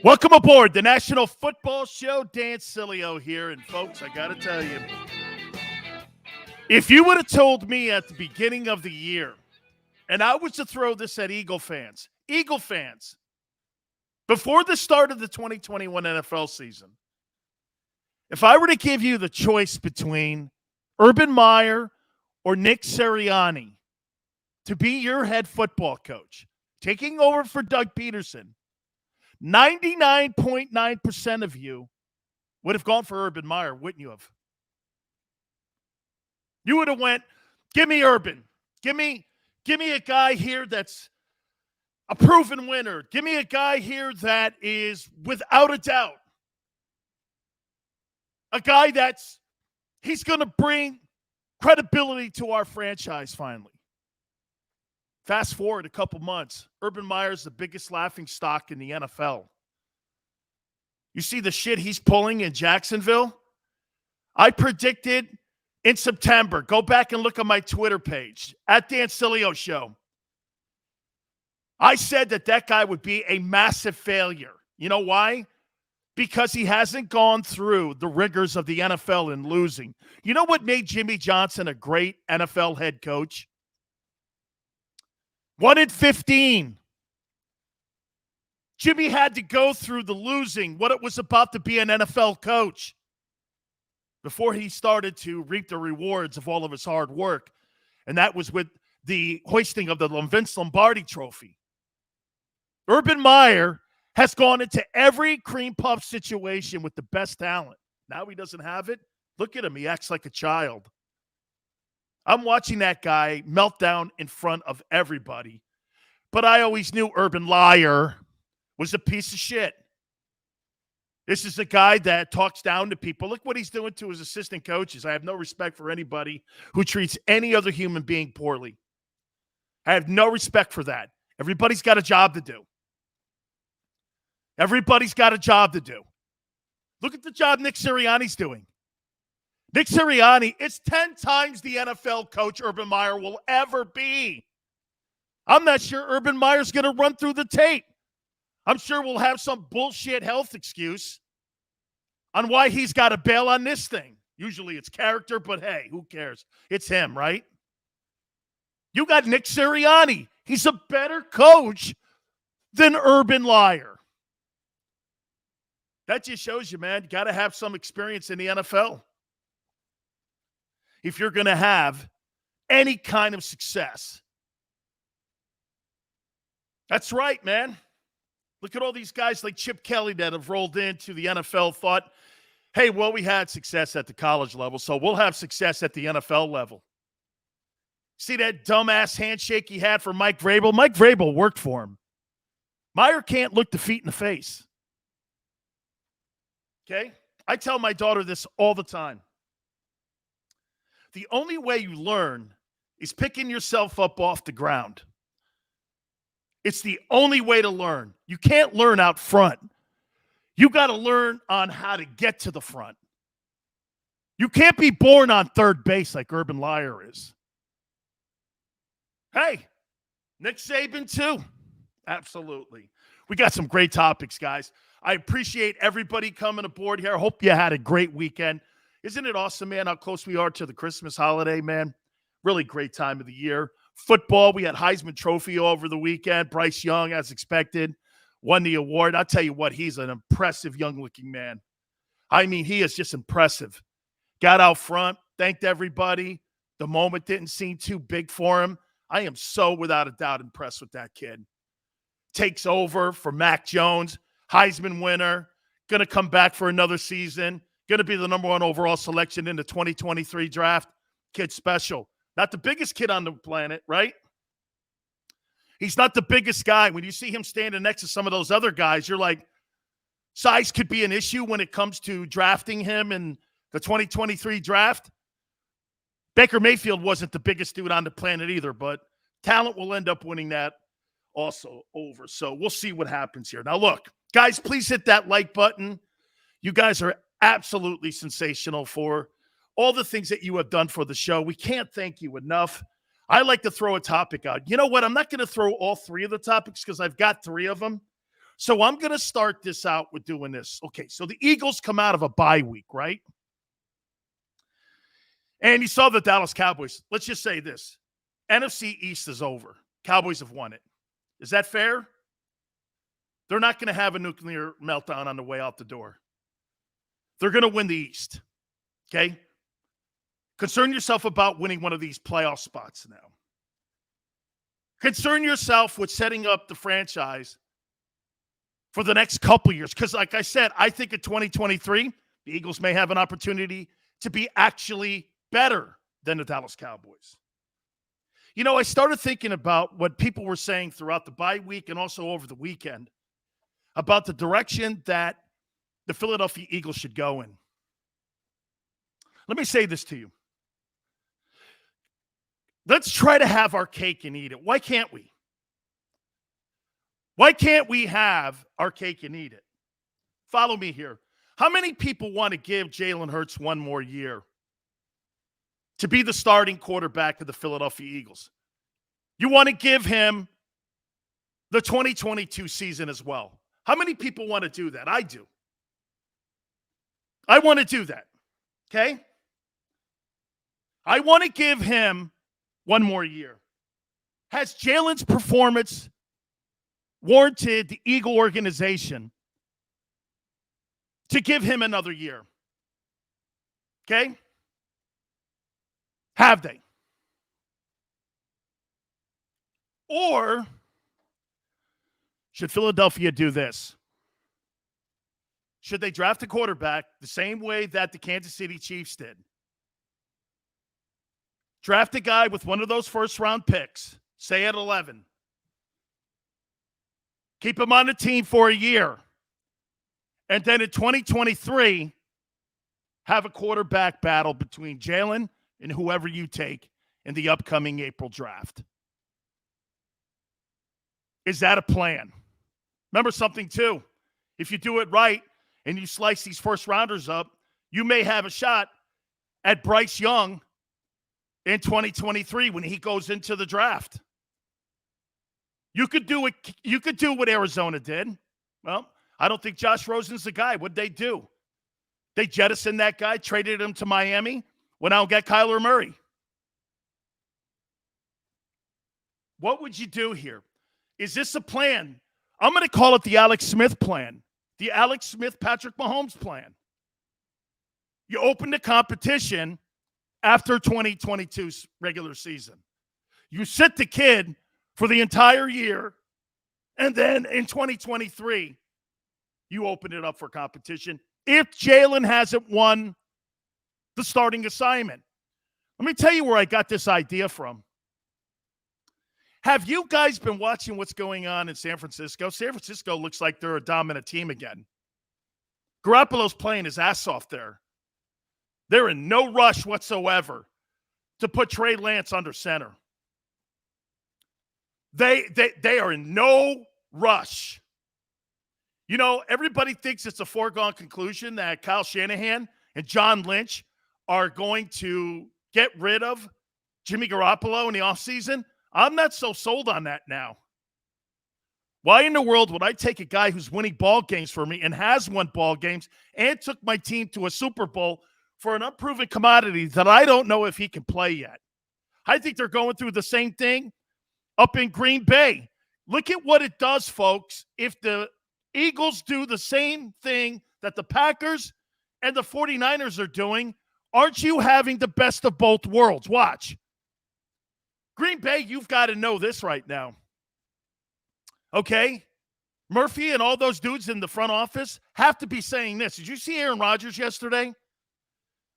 Welcome aboard the National Football Show. Dan Sileo here. And folks, I got to tell you, if you would have told me at the beginning of the year, and I was to throw this at Eagle fans, before the start of the 2021 NFL season, if I were to give you the choice between Urban Meyer or Nick Sirianni to be your head football coach, taking over for Doug Peterson, 99.9% of you would have gone for Urban Meyer, wouldn't you have? You would have went, give me Urban. Give me a guy here that's a proven winner. Give me a guy here that is, without a doubt, a guy he's going to bring credibility to our franchise finally. Fast forward a couple months, Urban Meyer's the biggest laughingstock in the NFL. You see the shit he's pulling in Jacksonville? I predicted in September, go back and look at my Twitter page, at Dan Sileo Show. I said that guy would be a massive failure. You know why? Because he hasn't gone through the rigors of the NFL in losing. You know what made Jimmy Johnson a great NFL head coach? 1 in 15. Jimmy had to go through the losing, what it was about to be an NFL coach, before he started to reap the rewards of all of his hard work. And that was with the hoisting of the Vince Lombardi trophy. Urban Meyer has gone into every cream puff situation with the best talent. Now he doesn't have it. Look at him. He acts like a child. I'm watching that guy melt down in front of everybody. But I always knew Urban Meyer was a piece of shit. This is a guy that talks down to people. Look what he's doing to his assistant coaches. I have no respect for anybody who treats any other human being poorly. I have no respect for that. Everybody's got a job to do. Everybody's got a job to do. Look at the job Nick Sirianni's doing. Nick Sirianni is 10 times the NFL coach Urban Meyer will ever be. I'm not sure Urban Meyer's going to run through the tape. I'm sure we'll have some bullshit health excuse on why he's got to bail on this thing. Usually it's character, but hey, who cares? It's him, right? You got Nick Sirianni. He's a better coach than Urban Meyer. That just shows you, man, you got to have some experience in the NFL if you're going to have any kind of success. That's right, man. Look at all these guys like Chip Kelly that have rolled into the NFL, thought, hey, well, we had success at the college level, so we'll have success at the NFL level. See that dumbass handshake he had for Mike Vrabel? Mike Vrabel worked for him. Meyer can't look defeat in the face. Okay? I tell my daughter this all the time. The only way you learn is picking yourself up off the ground. It's the only way to learn. You can't learn out front. You got to learn on how to get to the front. You can't be born on third base like Urban Meyer is. Hey, Nick Saban too. Absolutely. We got some great topics, guys. I appreciate everybody coming aboard here. I hope you had a great weekend. Isn't it awesome, man, how close we are to the Christmas holiday, man? Really great time of the year. Football, we had Heisman Trophy over the weekend. Bryce Young, as expected, won the award. I'll tell you what, he's an impressive young-looking man. I mean, he is just impressive. Got out front, thanked everybody. The moment didn't seem too big for him. I am so, without a doubt, impressed with that kid. Takes over for Mac Jones, Heisman winner, going to come back for another season, going to be the number 1 overall selection in the 2023 draft. Kid special. Not the biggest kid on the planet, right? He's not the biggest guy. When you see him standing next to some of those other guys, you're like, size could be an issue when it comes to drafting him in the 2023 draft. Baker Mayfield wasn't the biggest dude on the planet either, but talent will end up winning that also over. So we'll see what happens here. Now, look, guys, please hit that like button. You guys are absolutely sensational for all the things that you have done for the show. We can't thank you enough. I like to throw a topic out. You know what? I'm not going to throw all 3 of the topics because I've got 3 of them. So I'm going to start this out with doing this. Okay, so the Eagles come out of a bye week, right? And you saw the Dallas Cowboys. Let's just say this. NFC East is over. Cowboys have won it. Is that fair? They're not going to have a nuclear meltdown on the way out the door. They're going to win the East. Okay? Concern yourself about winning one of these playoff spots now. Concern yourself with setting up the franchise for the next couple years. Because like I said, I think in 2023, the Eagles may have an opportunity to be actually better than the Dallas Cowboys. You know, I started thinking about what people were saying throughout the bye week and also over the weekend about the direction that the Philadelphia Eagles should go in. Let me say this to you. Let's try to have our cake and eat it. Why can't we? Why can't we have our cake and eat it? Follow me here. How many people want to give Jalen Hurts one more year to be the starting quarterback of the Philadelphia Eagles? You want to give him the 2022 season as well. How many people want to do that? I do. I want to do that. Okay? I want to give him one more year. Has Jalen's performance warranted the Eagle organization to give him another year? Okay? Have they? Or should Philadelphia do this? Should they draft a quarterback the same way that the Kansas City Chiefs did? Draft a guy with one of those first-round picks, say at 11. Keep him on the team for a year. And then in 2023, have a quarterback battle between Jalen and whoever you take in the upcoming April draft. Is that a plan? Remember something, too. If you do it right and you slice these first-rounders up, you may have a shot at Bryce Young in 2023 when he goes into the draft. You could do it. You could do what Arizona did. Well, I don't think Josh Rosen's the guy. What'd they do? They jettisoned that guy, traded him to Miami, went out and got Kyler Murray. What would you do here? Is this a plan? I'm going to call it the Alex Smith plan. The Alex Smith, Patrick Mahomes plan. You open the competition after 2022's regular season. You sit the kid for the entire year, and then in 2023, you open it up for competition if Jalen hasn't won the starting assignment. Let me tell you where I got this idea from. Have you guys been watching what's going on in San Francisco? San Francisco looks like they're a dominant team again. Garoppolo's playing his ass off there. They're in no rush whatsoever to put Trey Lance under center. They are in no rush. You know, everybody thinks it's a foregone conclusion that Kyle Shanahan and John Lynch are going to get rid of Jimmy Garoppolo in the offseason. I'm not so sold on that now. Why in the world would I take a guy who's winning ball games for me and has won ball games and took my team to a Super Bowl for an unproven commodity that I don't know if he can play yet? I think they're going through the same thing up in Green Bay. Look at what it does, folks, if the Eagles do the same thing that the Packers and the 49ers are doing. Aren't you having the best of both worlds? Watch. Green Bay, you've got to know this right now. Okay? Murphy and all those dudes in the front office have to be saying this. Did you see Aaron Rodgers yesterday?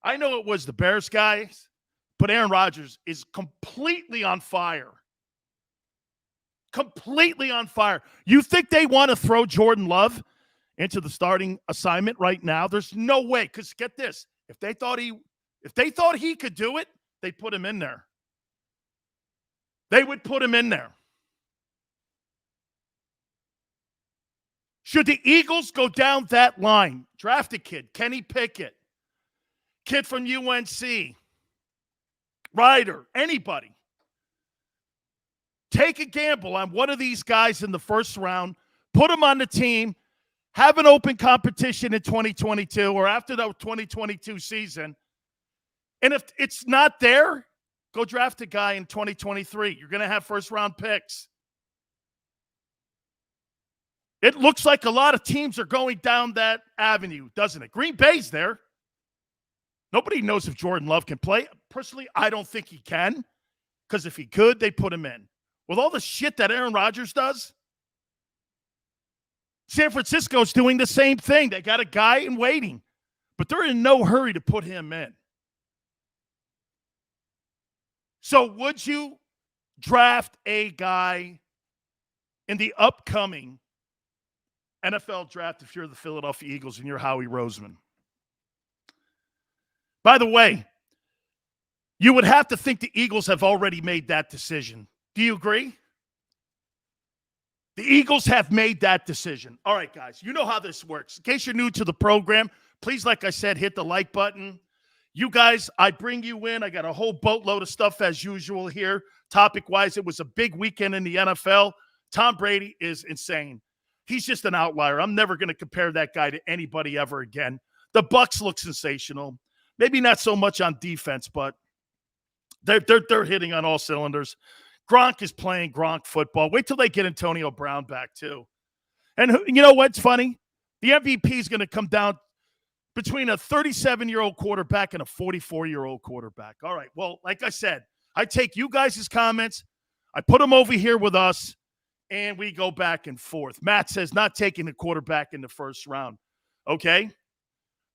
I know it was the Bears guys, but Aaron Rodgers is completely on fire. Completely on fire. You think they want to throw Jordan Love into the starting assignment right now? There's no way. Because get this, if they thought he could do it, they'd put him in there. They would put him in there. Should the Eagles go down that line, draft a kid, Kenny Pickett, kid from UNC, Ryder, anybody, take a gamble on one of these guys in the first round, put him on the team, have an open competition in 2022 or after the 2022 season. And if it's not there, go draft a guy in 2023. You're going to have first-round picks. It looks like a lot of teams are going down that avenue, doesn't it? Green Bay's there. Nobody knows if Jordan Love can play. Personally, I don't think he can, because if he could, they'd put him in. With all the shit that Aaron Rodgers does, San Francisco's doing the same thing. They got a guy in waiting, but they're in no hurry to put him in. So would you draft a guy in the upcoming NFL draft if you're the Philadelphia Eagles and you're Howie Roseman? By the way, you would have to think the Eagles have already made that decision. Do you agree? The Eagles have made that decision. All right, guys, you know how this works. In case you're new to the program, please, like I said, hit the like button. You guys, I bring you in. I got a whole boatload of stuff as usual here. Topic-wise, it was a big weekend in the NFL. Tom Brady is insane. He's just an outlier. I'm never going to compare that guy to anybody ever again. The Bucs look sensational. Maybe not so much on defense, but they're hitting on all cylinders. Gronk is playing Gronk football. Wait till they get Antonio Brown back, too. And you know what's funny? The MVP is going to come down between a 37-year-old quarterback and a 44-year-old quarterback. All right, well, like I said, I take you guys' comments, I put them over here with us, and we go back and forth. Matt says not taking the quarterback in the first round. Okay?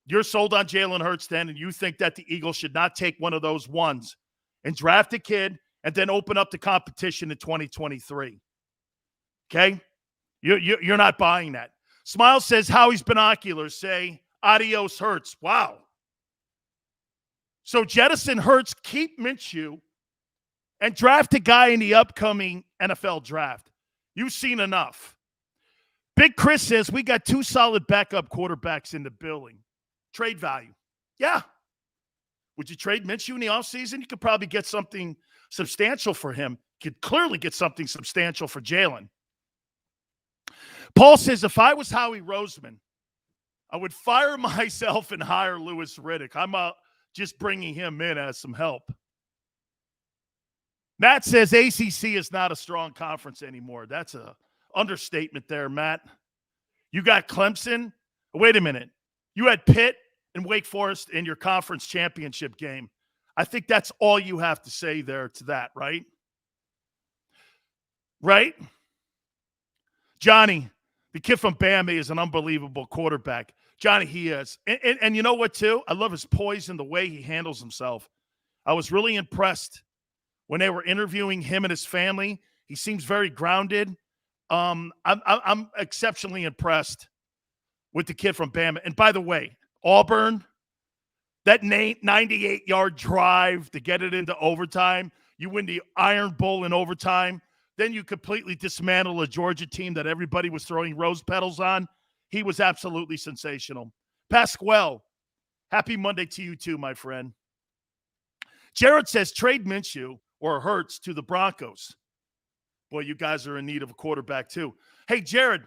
You're sold on Jalen Hurts then, and you think that the Eagles should not take one of those ones and draft a kid and then open up the competition in 2023. Okay? You're not buying that. Smile says Howie's binoculars say adios Hurts. Wow. So jettison Hurts, keep Minshew, and draft a guy in the upcoming NFL draft. You've seen enough. Big Chris says we got two solid backup quarterbacks in the building. Trade value. Yeah. Would you trade Minshew in the offseason? You could probably get something substantial for him. You could clearly get something substantial for Jalen. Paul says, if I was Howie Roseman, I would fire myself and hire Louis Riddick. I'm just bringing him in as some help. Matt says ACC is not a strong conference anymore. That's an understatement there, Matt. You got Clemson. Wait a minute. You had Pitt and Wake Forest in your conference championship game. I think that's all you have to say there to that, right? Right? Johnny, the kid from Bama is an unbelievable quarterback. Johnny, he is. And you know what, too? I love his poise and the way he handles himself. I was really impressed when they were interviewing him and his family. He seems very grounded. I'm exceptionally impressed with the kid from Bama. And by the way, Auburn, that 98-yard drive to get it into overtime, you win the Iron Bowl in overtime, then you completely dismantle a Georgia team that everybody was throwing rose petals on. He was absolutely sensational. Pasquale, happy Monday to you too, my friend. Jared says trade Minshew or Hurts to the Broncos. Boy, you guys are in need of a quarterback too. Hey, Jared,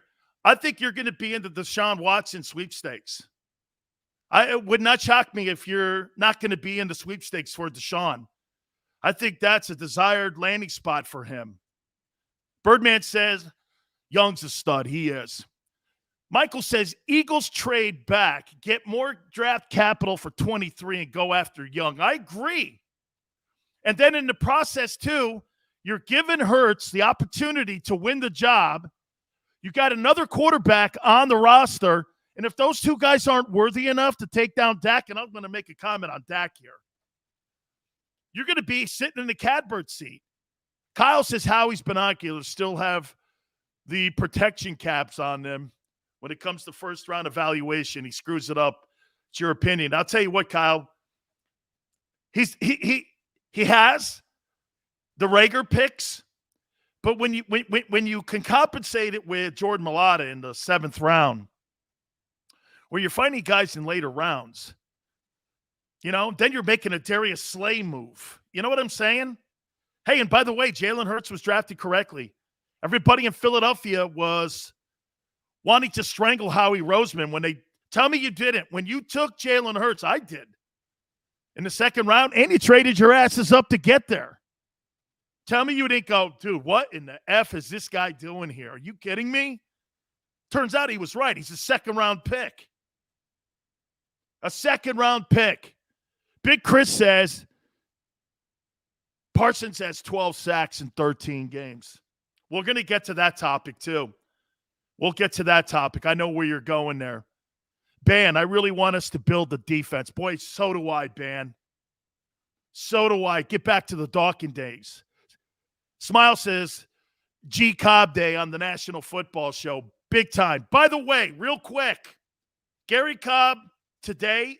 I think you're going to be in the Deshaun Watson sweepstakes. It would not shock me if you're not going to be in the sweepstakes for Deshaun. I think that's a desired landing spot for him. Birdman says Young's a stud. He is. Michael says Eagles trade back, get more draft capital for 23 and go after Young. I agree. And then in the process, too, you're giving Hurts the opportunity to win the job. You got another quarterback on the roster. And if those two guys aren't worthy enough to take down Dak, and I'm going to make a comment on Dak here, you're going to be sitting in the catbird seat. Kyle says Howie's binoculars still have the protection caps on them. When it comes to first-round evaluation, he screws it up. It's your opinion. I'll tell you what, Kyle. He has the Rager picks, but when you can compensate it with Jordan Mailata in the 7th round, where you're finding guys in later rounds, then you're making a Darius Slay move. You know what I'm saying? Hey, and by the way, Jalen Hurts was drafted correctly. Everybody in Philadelphia was wanting to strangle Howie Roseman when they tell me you didn't. When you took Jalen Hurts, I did. In the second round, and you traded your asses up to get there. Tell me you didn't go, dude, what in the F is this guy doing here? Are you kidding me? Turns out he was right. He's a second-round pick. A second-round pick. Big Chris says Parsons has 12 sacks in 13 games. We're going to get to that topic, too. We'll get to that topic. I know where you're going there. Ban, I really want us to build the defense. Boy, so do I, Ban. So do I. Get back to the Dawkins days. Smile says, JAKIB Day on the National Football Show. Big time. By the way, real quick, Garry Cobb today,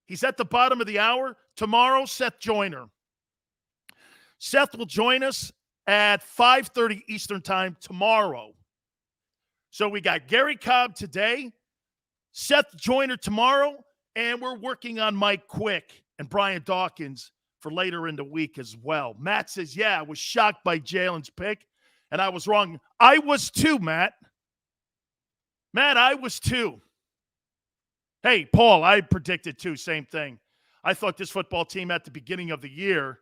he's at the bottom of the hour. Tomorrow, Seth Joyner. Seth will join us at 5:30 Eastern Time tomorrow. So we got Garry Cobb today, Seth Joyner tomorrow, and we're working on Mike Quick and Brian Dawkins for later in the week as well. Matt says, yeah, I was shocked by Jalen's pick, and I was wrong. I was too, Matt. Matt, I was too. Hey, Paul, I predicted too, same thing. I thought this football team at the beginning of the year,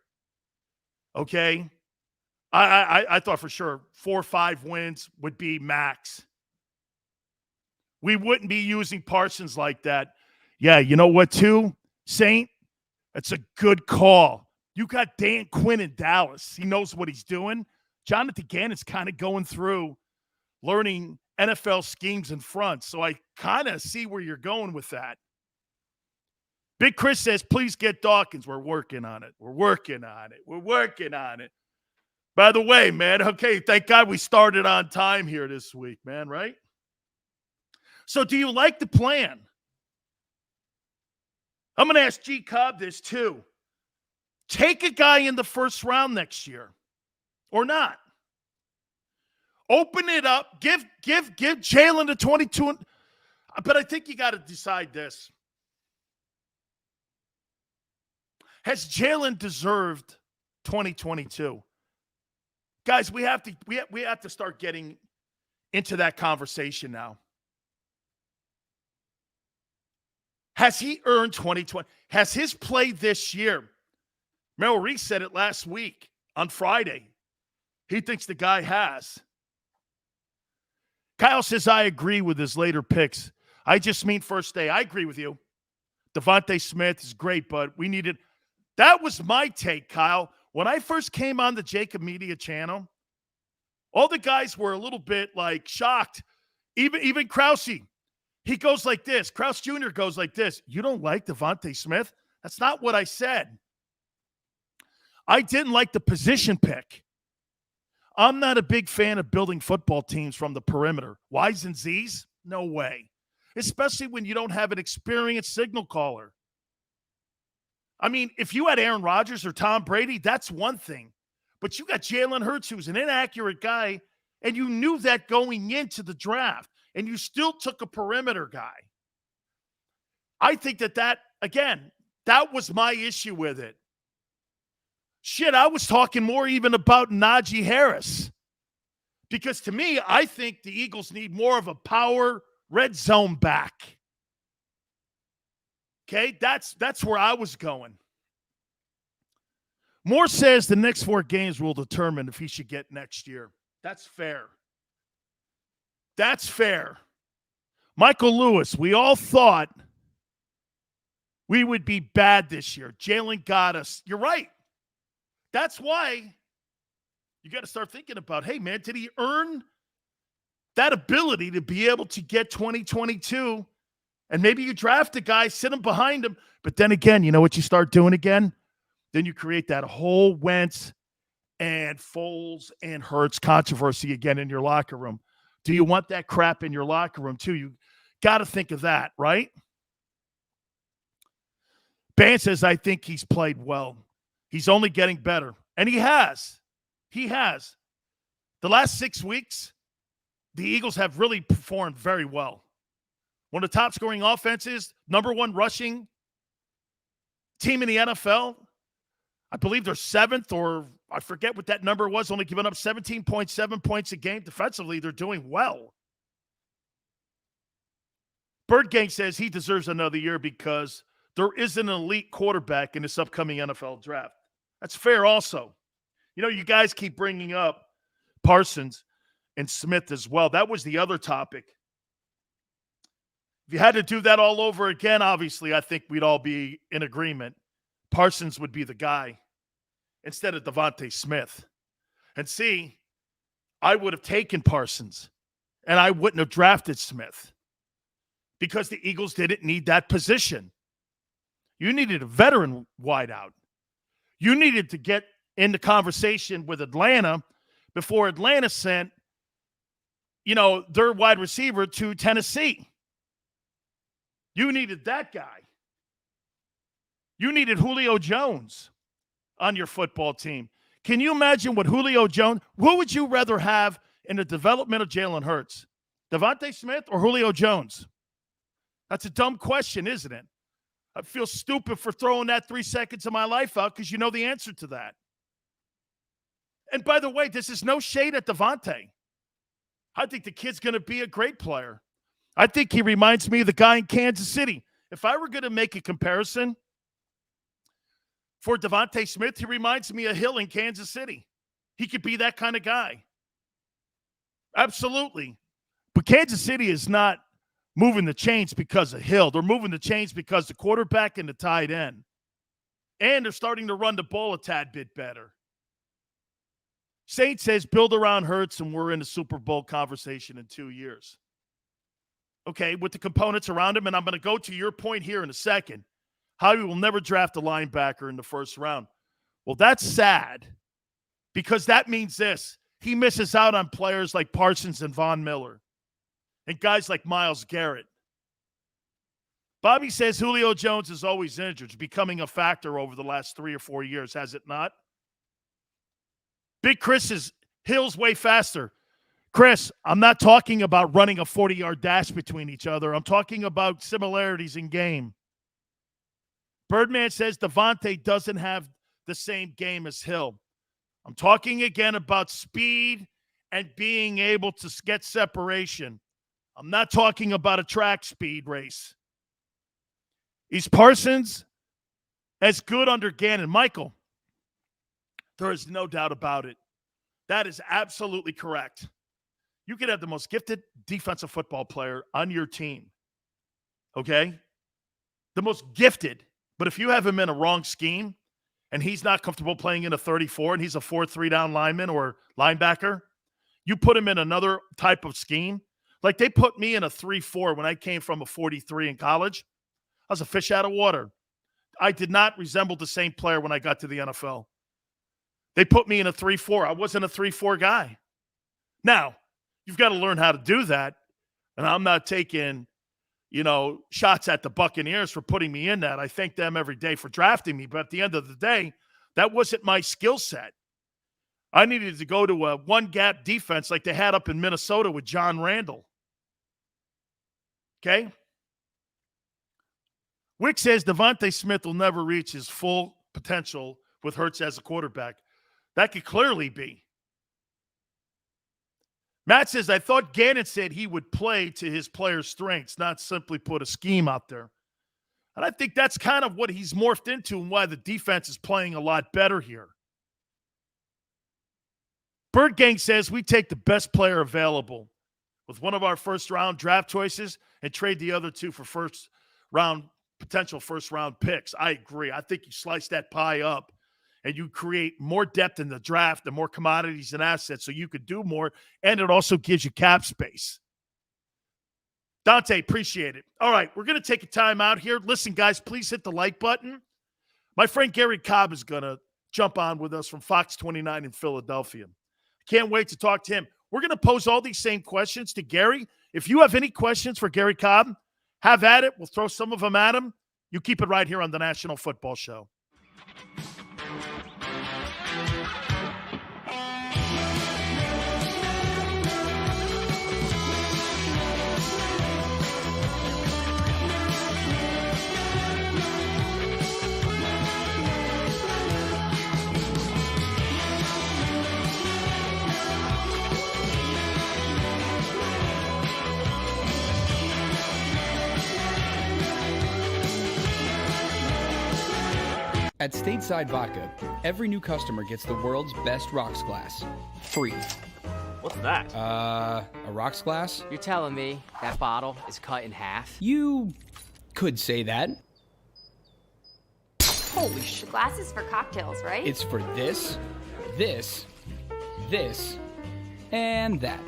okay, I thought for sure 4 or 5 wins would be max. We wouldn't be using Parsons like that. Yeah, you know what, too, Saint? That's a good call. You got Dan Quinn in Dallas. He knows what he's doing. Jonathan Gannon's kind of going through learning NFL schemes and fronts. So I kind of see where you're going with that. Big Chris says, please get Dawkins. We're working on it. We're working on it. We're working on it. By the way, man, okay, thank God we started on time here this week, man, right? So do you like the plan? I'm going to ask G. Cobb this too. Take a guy in the first round next year or not. Open it up. Give Jalen the 22. But I think you got to decide this. Has Jalen deserved 2022? Guys, we have to start getting into that conversation now. Has he earned 2020? Has his play this year? Merrill Reese said it last week on Friday. He thinks the guy has. Kyle says, I agree with his later picks. I just mean first day. I agree with you. Devontae Smith is great, but we needed – that was my take, Kyle. When I first came on the JAKIB Media channel, all the guys were a little bit, like, shocked. Even Krause. He goes like this. Krause Jr. goes like this. You don't like Devontae Smith? That's not what I said. I didn't like the position pick. I'm not a big fan of building football teams from the perimeter. Y's and Z's? No way. Especially when you don't have an experienced signal caller. I mean, if you had Aaron Rodgers or Tom Brady, that's one thing. But you got Jalen Hurts, who's an inaccurate guy, and you knew that going into the draft, and you still took a perimeter guy. I think that again, that was my issue with it. Shit, I was talking more even about Najee Harris. Because to me, I think the Eagles need more of a power red zone back. Okay, that's where I was going. Moore says the next 4 games will determine if he should get next year. That's fair. That's fair. Michael Lewis, we all thought we would be bad this year. Jalen got us. You're right. That's why you got to start thinking about, hey, man, did he earn that ability to be able to get 2022? And maybe you draft a guy, sit him behind him. But then again, you know what you start doing again? Then you create that whole Wentz and Foles and Hurts controversy again in your locker room. Do you want that crap in your locker room too? You got to think of that, right? Ban says, I think he's played well. He's only getting better. And he has. He has. The last 6 weeks, the Eagles have really performed very well. One of the top scoring offenses, number 1 rushing team in the NFL. I believe they're 7th, or I forget what that number was, only giving up 17.7 points a game. Defensively, they're doing well. Bird Gang says he deserves another year because there is an elite quarterback in this upcoming NFL draft. That's fair also. You know, you guys keep bringing up Parsons and Smith as well. That was the other topic. If you had to do that all over again, obviously, I think we'd all be in agreement. Parsons would be the guy instead of Devontae Smith. And see, I would have taken Parsons, and I wouldn't have drafted Smith because the Eagles didn't need that position. You needed a veteran wideout. You needed to get into conversation with Atlanta before Atlanta sent, their wide receiver to Tennessee. You needed that guy. You needed Julio Jones on your football team. Can you imagine what Julio Jones, who would you rather have in the development of Jalen Hurts? Devontae Smith or Julio Jones? That's a dumb question, isn't it? I feel stupid for throwing that 3 seconds of my life out because you know the answer to that. And by the way, this is no shade at Devontae. I think the kid's going to be a great player. I think he reminds me of the guy in Kansas City. If I were going to make a comparison for Devontae Smith, he reminds me of Hill in Kansas City. He could be that kind of guy. Absolutely. But Kansas City is not moving the chains because of Hill. They're moving the chains because the quarterback and the tight end. And they're starting to run the ball a tad bit better. Saint says build around Hurts and we're in the Super Bowl conversation in 2 years. Okay, with the components around him, and I'm going to go to your point here in a second. Howie will never draft a linebacker in the first round. Well, that's sad because that means this. He misses out on players like Parsons and Von Miller and guys like Myles Garrett. Bobby says Julio Jones is always injured, becoming a factor over the last 3 or 4 years, has it not? Big Chris is Hill's way faster. Chris, I'm not talking about running a 40-yard dash between each other. I'm talking about similarities in game. Birdman says Devontae doesn't have the same game as Hill. I'm talking again about speed and being able to get separation. I'm not talking about a track speed race. Is Parsons as good under Gannon? Michael, there is no doubt about it. That is absolutely correct. You could have the most gifted defensive football player on your team, okay? The most gifted. But if you have him in a wrong scheme and he's not comfortable playing in a 34 and he's a 4-3 down lineman or linebacker, you put him in another type of scheme. Like they put me in a 3-4 when I came from a 43 in college. I was a fish out of water. I did not resemble the same player when I got to the NFL. They put me in a 3-4. I wasn't a 3-4 guy. Now, you've got to learn how to do that. And I'm not taking, shots at the Buccaneers for putting me in that. I thank them every day for drafting me. But at the end of the day, that wasn't my skill set. I needed to go to a one-gap defense like they had up in Minnesota with John Randall. Okay? Wick says Devontae Smith will never reach his full potential with Hurts as a quarterback. That could clearly be. Matt says, I thought Gannon said he would play to his players' strengths, not simply put a scheme out there. And I think that's kind of what he's morphed into and why the defense is playing a lot better here. Bird Gang says we take the best player available with one of our first-round draft choices and trade the other two for potential first-round picks. I agree. I think you slice that pie up and you create more depth in the draft and more commodities and assets so you could do more, and it also gives you cap space. Dante, appreciate it. All right, we're going to take a time out here. Listen, guys, please hit the like button. My friend Garry Cobb is going to jump on with us from Fox 29 in Philadelphia. Can't wait to talk to him. We're going to pose all these same questions to Garry. If you have any questions for Garry Cobb, have at it. We'll throw some of them at him. You keep it right here on the National Football Show. At Stateside Vodka, every new customer gets the world's best rocks glass. Free. What's that? A rocks glass? You're telling me that bottle is cut in half? You could say that. Holy shit. The glass is for cocktails, right? It's for this, this, and that.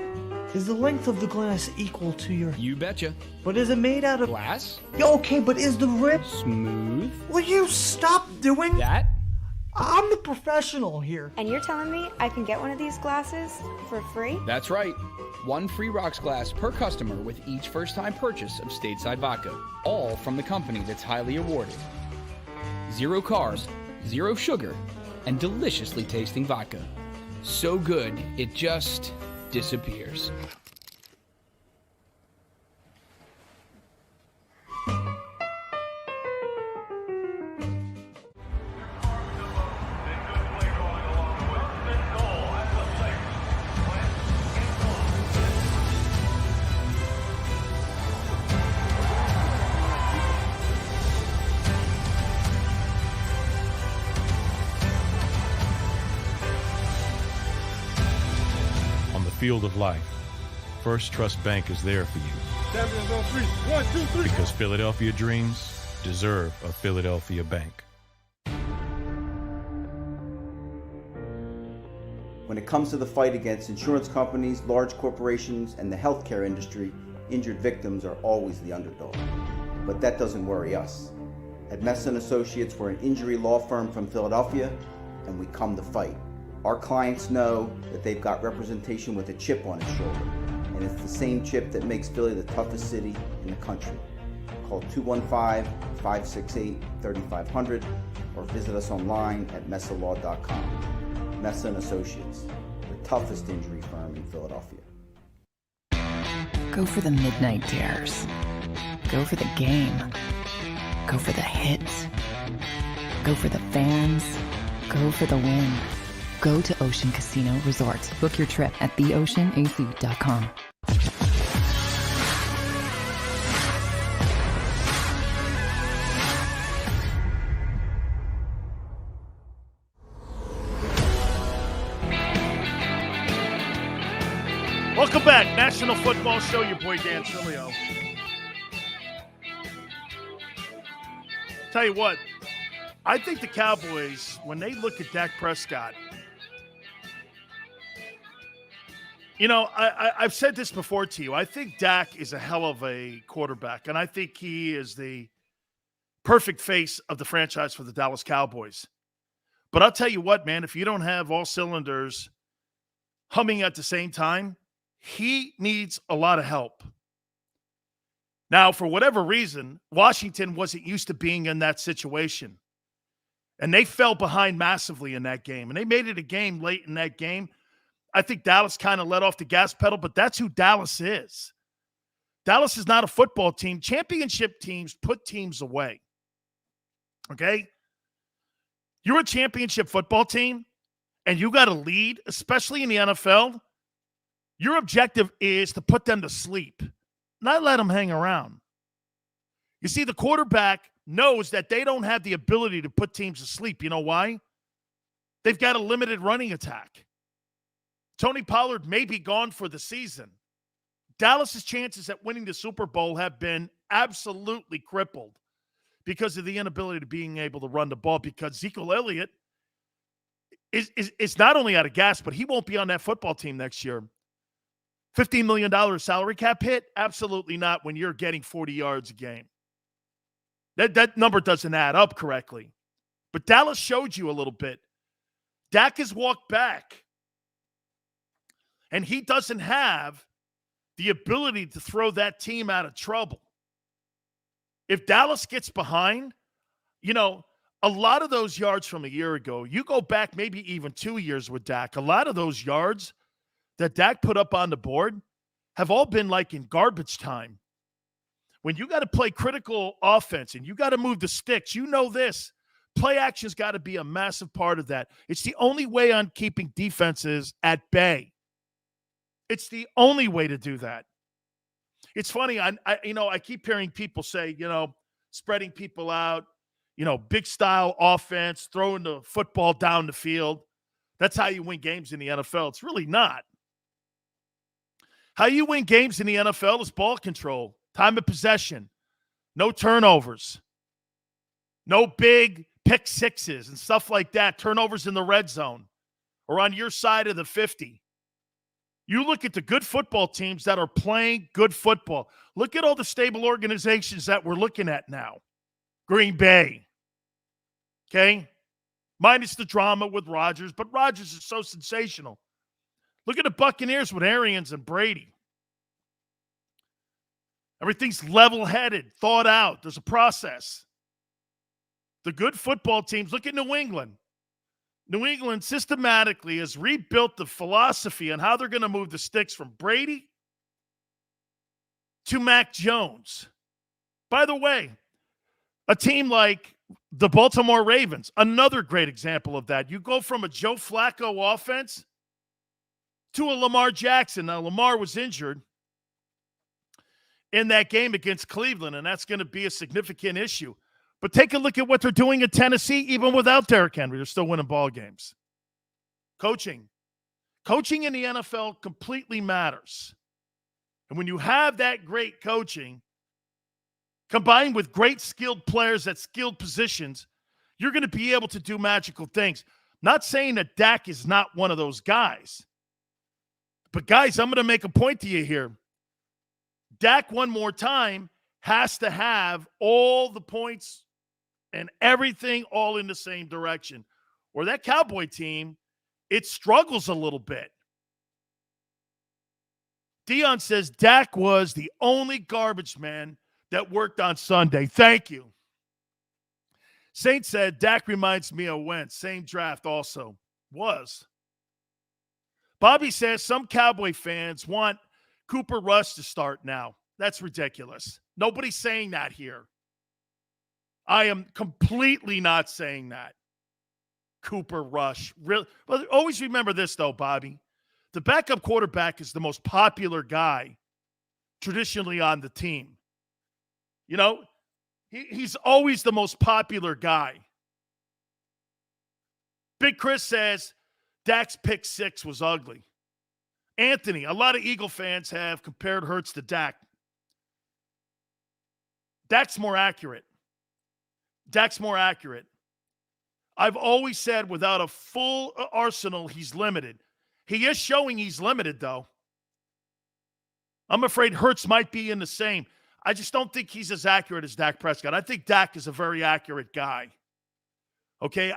Is the length of the glass equal to your... You betcha. But is it made out of... Glass? Yeah, okay, but is the rim... Smooth? Will you stop doing... That? I'm the professional here. And you're telling me I can get one of these glasses for free? That's right. One free rocks glass per customer with each first-time purchase of Stateside Vodka. All from the company that's highly awarded. 0 carbs, 0 sugar, and deliciously tasting vodka. So good, it just disappears. Field of life, First Trust Bank is there for you. 7 on 3. 1, 2, 3. Because Philadelphia dreams deserve a Philadelphia bank. When it comes to the fight against insurance companies, large corporations, and the healthcare industry, injured victims are always the underdog. But that doesn't worry us. At Messa & Associates, we're an injury law firm from Philadelphia, and we come to fight. Our clients know that they've got representation with a chip on its shoulder, and it's the same chip that makes Philly the toughest city in the country. Call 215-568-3500 or visit us online at messalaw.com. Messa & Associates, the toughest injury firm in Philadelphia. Go for the midnight dares. Go for the game. Go for the hits. Go for the fans. Go for the win. Go to Ocean Casino Resort. Book your trip at theoceanac.com. Welcome back. National Football Show. Your boy Dan Sileo. Tell you what, I think the Cowboys, when they look at Dak Prescott, you know, I've said this before to you. I think Dak is a hell of a quarterback, and I think he is the perfect face of the franchise for the Dallas Cowboys. But I'll tell you what, man, if you don't have all cylinders humming at the same time, he needs a lot of help. Now, for whatever reason, Washington wasn't used to being in that situation. And they fell behind massively in that game. And they made it a game late in that game. I think Dallas kind of let off the gas pedal, but that's who Dallas is. Dallas is not a football team. Championship teams put teams away. Okay? You're a championship football team, and you got to lead, especially in the NFL. Your objective is to put them to sleep, not let them hang around. You see, the quarterback knows that they don't have the ability to put teams to sleep. You know why? They've got a limited running attack. Tony Pollard may be gone for the season. Dallas's chances at winning the Super Bowl have been absolutely crippled because of the inability to being able to run the ball, because Ezekiel Elliott is not only out of gas, but he won't be on that football team next year. $15 million salary cap hit? Absolutely not when you're getting 40 yards a game. That number doesn't add up correctly. But Dallas showed you a little bit. Dak has walked back. And he doesn't have the ability to throw that team out of trouble. If Dallas gets behind, you know, a lot of those yards from a year ago, you go back maybe even 2 years with Dak, a lot of those yards that Dak put up on the board have all been like in garbage time. When you got to play critical offense and you got to move the sticks, you know this. Play action's got to be a massive part of that. It's the only way on keeping defenses at bay. It's the only way to do that. It's funny. I keep hearing people say, spreading people out, big style offense, throwing the football down the field. That's how you win games in the NFL. It's really not. How you win games in the NFL is ball control, time of possession, no turnovers, no big pick sixes and stuff like that, turnovers in the red zone or on your side of the 50. You look at the good football teams that are playing good football. Look at all the stable organizations that we're looking at now. Green Bay, okay? Minus the drama with Rodgers, but Rodgers is so sensational. Look at the Buccaneers with Arians and Brady. Everything's level-headed, thought out. There's a process. The good football teams, look at New England. New England systematically has rebuilt the philosophy on how they're going to move the sticks from Brady to Mac Jones. By the way, a team like the Baltimore Ravens, another great example of that. You go from a Joe Flacco offense to a Lamar Jackson. Now, Lamar was injured in that game against Cleveland, and that's going to be a significant issue. But take a look at what they're doing in Tennessee, even without Derrick Henry. They're still winning ball games. Coaching. Coaching in the NFL completely matters. And when you have that great coaching, combined with great skilled players at skilled positions, you're going to be able to do magical things. Not saying that Dak is not one of those guys. But, guys, I'm going to make a point to you here. Dak, one more time, has to have all the points and everything all in the same direction. Or that Cowboy team, it struggles a little bit. Dion says Dak was the only garbage man that worked on Sunday. Thank you. Saint said Dak reminds me of Wentz. Same draft also. Was. Bobby says some Cowboy fans want Cooper Rush to start now. That's ridiculous. Nobody's saying that here. I am completely not saying that. Cooper Rush. Really, but always remember this, though, Bobby. The backup quarterback is the most popular guy traditionally on the team. He's always the most popular guy. Big Chris says Dak's pick six was ugly. Anthony, a lot of Eagle fans have compared Hurts to Dak. Dak's more accurate. I've always said without a full arsenal, he's limited. He is showing he's limited, though. I'm afraid Hurts might be in the same. I just don't think he's as accurate as Dak Prescott. I think Dak is a very accurate guy. Okay?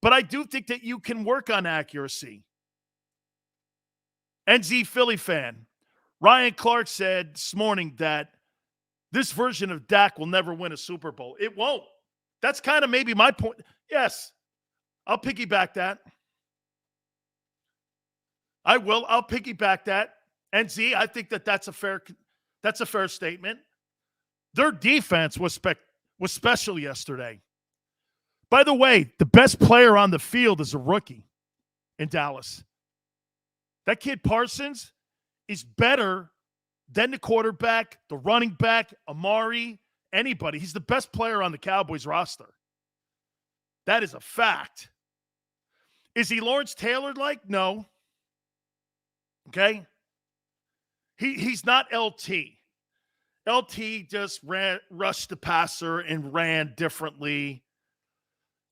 But I do think that you can work on accuracy. NZ Philly fan. Ryan Clark said this morning that this version of Dak will never win a Super Bowl. It won't. That's kind of maybe my point. Yes, I'll piggyback that. I will. I'll piggyback that. NZ, I think that's a fair statement. Their defense was special yesterday. By the way, the best player on the field is a rookie in Dallas. That kid Parsons is better than the quarterback, the running back, Amari, anybody. He's the best player on the Cowboys roster. That is a fact. Is he Lawrence Taylor-like? No. Okay? He's not LT. LT just rushed the passer and ran differently.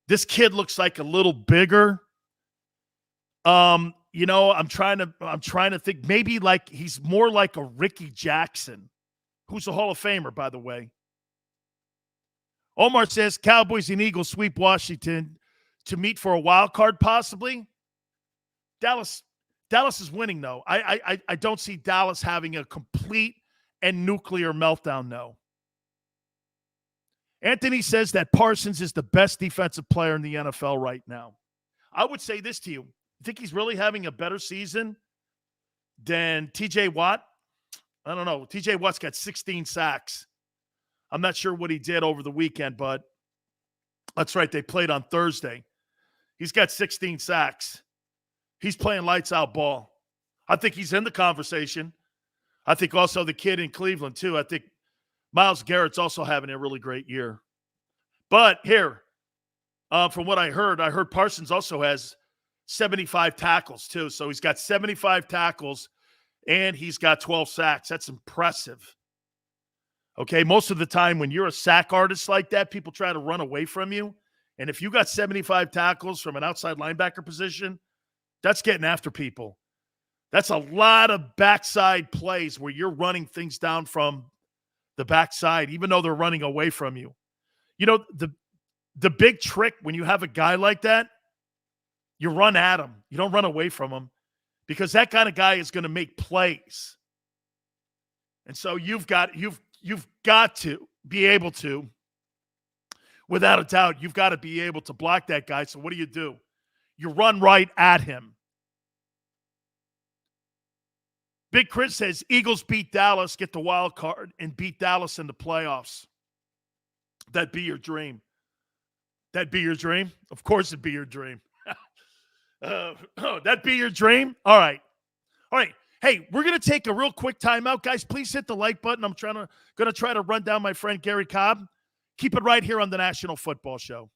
This kid looks like a little bigger. I'm trying to think maybe like he's more like a Ricky Jackson, who's a Hall of Famer, by the way. Omar says Cowboys and Eagles sweep Washington to meet for a wild card, possibly. Dallas is winning, though. I don't see Dallas having a complete and nuclear meltdown, no. Anthony says that Parsons is the best defensive player in the NFL right now. I would say this to you. I think he's really having a better season than TJ Watt. I don't know. TJ Watt's got 16 sacks. I'm not sure what he did over the weekend, but that's right. They played on Thursday. He's got 16 sacks. He's playing lights out ball. I think he's in the conversation. I think also the kid in Cleveland, too. I think Myles Garrett's also having a really great year. But here, from what I heard Parsons also has 75 tackles too. So he's got 75 tackles and he's got 12 sacks. That's impressive. Okay, most of the time when you're a sack artist like that, people try to run away from you. And if you got 75 tackles from an outside linebacker position, that's getting after people. That's a lot of backside plays where you're running things down from the backside, even though they're running away from you. You know, the big trick when you have a guy like that, you run at him. You don't run away from him because that kind of guy is going to make plays. And so you've got to be able to, without a doubt, you've got to be able to block that guy. So what do? You run right at him. Big Chris says, Eagles beat Dallas, get the wild card, and beat Dallas in the playoffs. That'd be your dream. That'd be your dream? Of course it'd be your dream. That'd be your dream? All right. All right. Hey, we're going to take a real quick timeout. Guys, please hit the like button. I'm going to try to run down my friend Garry Cobb. Keep it right here on the National Football Show.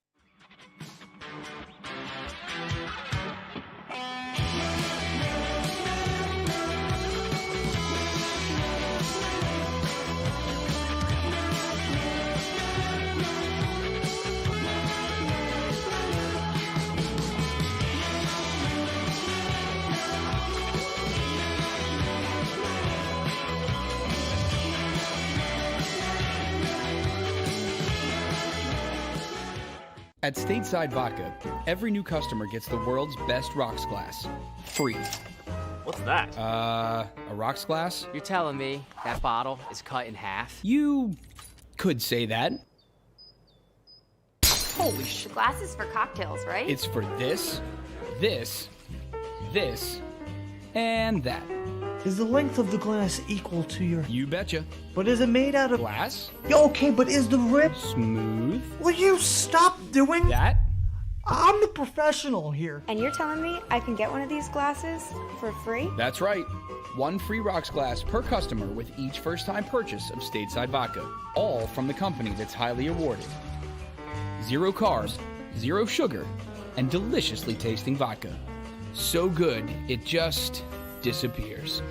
At Stateside Vodka, every new customer gets the world's best rocks glass. Free. What's that? A rocks glass? You're telling me that bottle is cut in half? You could say that. Holy shit. Glasses for cocktails, right? It's for this, this, and that. Is the length of the glass equal to your... You betcha. But is it made out of... Glass? Yeah, okay, but is the rip... Smooth? Will you stop doing... That? I'm the professional here. And you're telling me I can get one of these glasses for free? That's right. One free rocks glass per customer with each first-time purchase of Stateside Vodka. All from the company that's highly awarded. 0 carbs, 0 sugar, and deliciously tasting vodka. So good, it just disappears.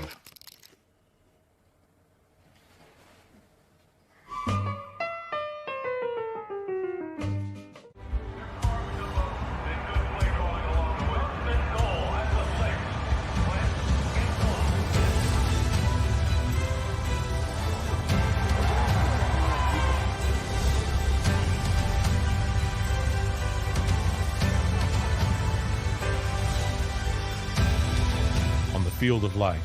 Field of life,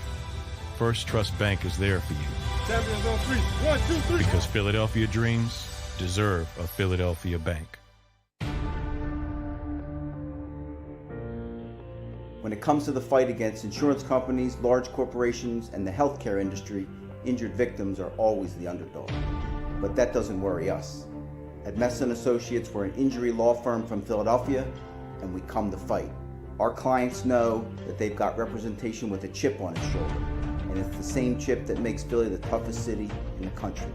First Trust Bank is there for you. Champions on 3. 1, 2, 3. Because Philadelphia dreams deserve a Philadelphia bank. When it comes to the fight against insurance companies, large corporations, and the healthcare industry, injured victims are always the underdog. But that doesn't worry us. At Messa & Associates, we're an injury law firm from Philadelphia, and we come to fight. Our clients know that they've got representation with a chip on its shoulder, and it's the same chip that makes Philly the toughest city in the country.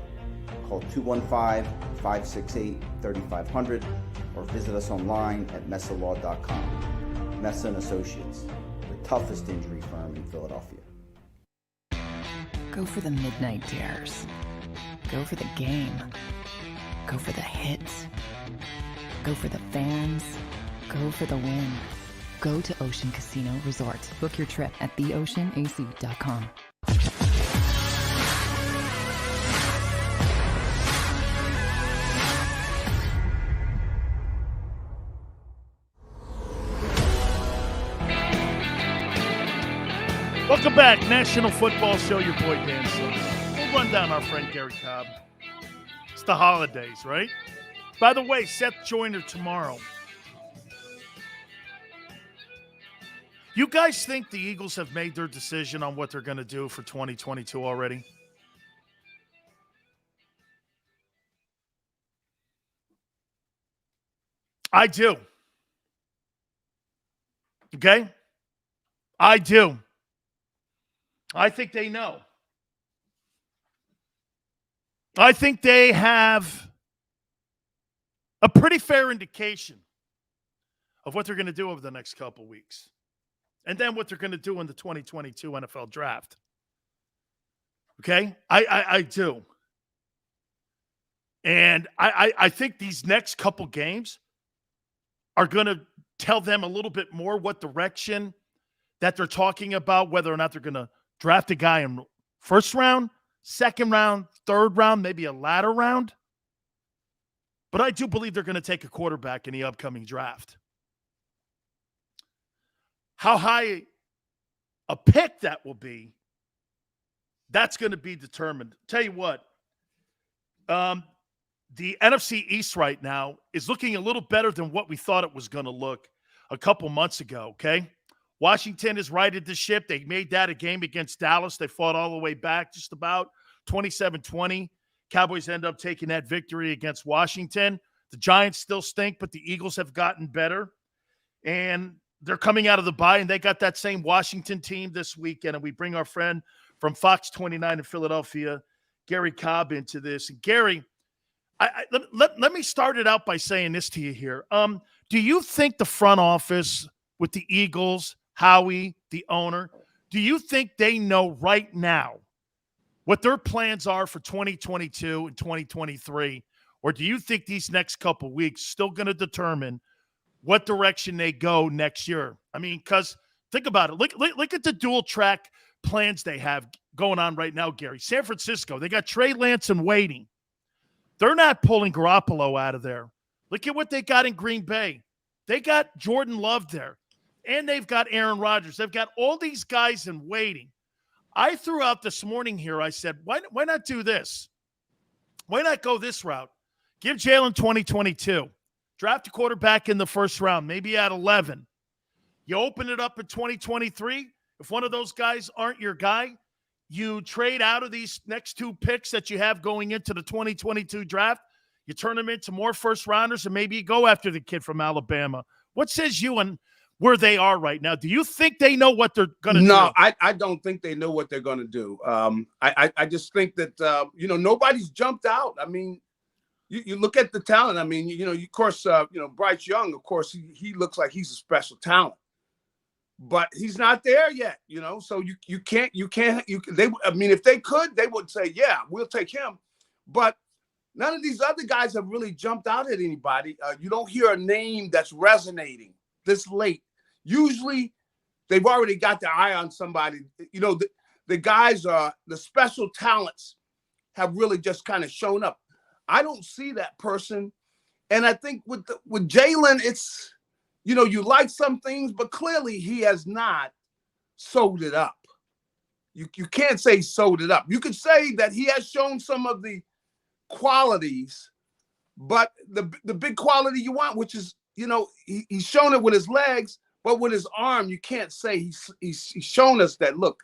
Call 215-568-3500 or visit us online at messalaw.com. Messa & Associates, the toughest injury firm in Philadelphia. Go for the midnight dares. Go for the game. Go for the hits. Go for the fans. Go for the win. Go to Ocean Casino Resort. Book your trip at theoceanac.com. Welcome back, National Football Show. Your boy Dan Sileo. We'll run down our friend Garry Cobb. It's the holidays, right? By the way, Seth Joyner tomorrow. You guys think the Eagles have made their decision on what they're going to do for 2022 already? I do. Okay? I do. I think they know. I think they have a pretty fair indication of what they're going to do over the next couple weeks. And then what they're going to do in the 2022 NFL draft. Okay? I do. And I think these next couple games are going to tell them a little bit more what direction that they're talking about, whether or not they're going to draft a guy in first round, second round, third round, maybe a latter round. But I do believe they're going to take a quarterback in the upcoming draft. How high a pick that will be, that's going to be determined. Tell you what, the NFC East right now is looking a little better than what we thought it was going to look a couple months ago, okay? Washington has righted the ship. They made that a game against Dallas. They fought all the way back, just about 27-20. Cowboys end up taking that victory against Washington. The Giants still stink, but the Eagles have gotten better. And they're coming out of the bye, and they got that same Washington team this weekend. And we bring our friend from Fox 29 in Philadelphia, Garry Cobb, into this. And Gary, let me start it out by saying this to you here. Do you think the front office with the Eagles, Howie, the owner, do you think they know right now what their plans are for 2022 and 2023? Or do you think these next couple weeks still going to determine what direction they go next year? I mean, because think about it. Look at the dual track plans they have going on right now, Gary. San Francisco, they got Trey Lance in waiting. They're not pulling Garoppolo out of there. Look at what they got in Green Bay. They got Jordan Love there, and they've got Aaron Rodgers. They've got all these guys in waiting. I threw out this morning here, I said, why not do this? Why not go this route? Give Jalen 2022. Draft a quarterback in the first round, maybe at 11. You open it up in 2023. If one of those guys aren't your guy, you trade out of these next two picks that you have going into the 2022 draft. You turn them into more first rounders, and maybe you go after the kid from Alabama. What says you on where they are right now? Do you think they know what they're going to do? No, I don't think they know what they're going to do. I just think that, nobody's jumped out. I mean, you look at the talent. I mean, of course, Bryce Young, of course, he looks like he's a special talent. But he's not there yet, so you can't, if they could, they would say, yeah, we'll take him. But none of these other guys have really jumped out at anybody. You don't hear a name that's resonating this late. Usually they've already got their eye on somebody. The guys, the special talents have really just kind of shown up. I don't see that person. And I think with Jalen, it's, you like some things, but clearly he has not sold it up. You can't say sold it up. You could say that he has shown some of the qualities, but the big quality you want, which is, he's shown it with his legs, but with his arm, you can't say he's shown us that, look,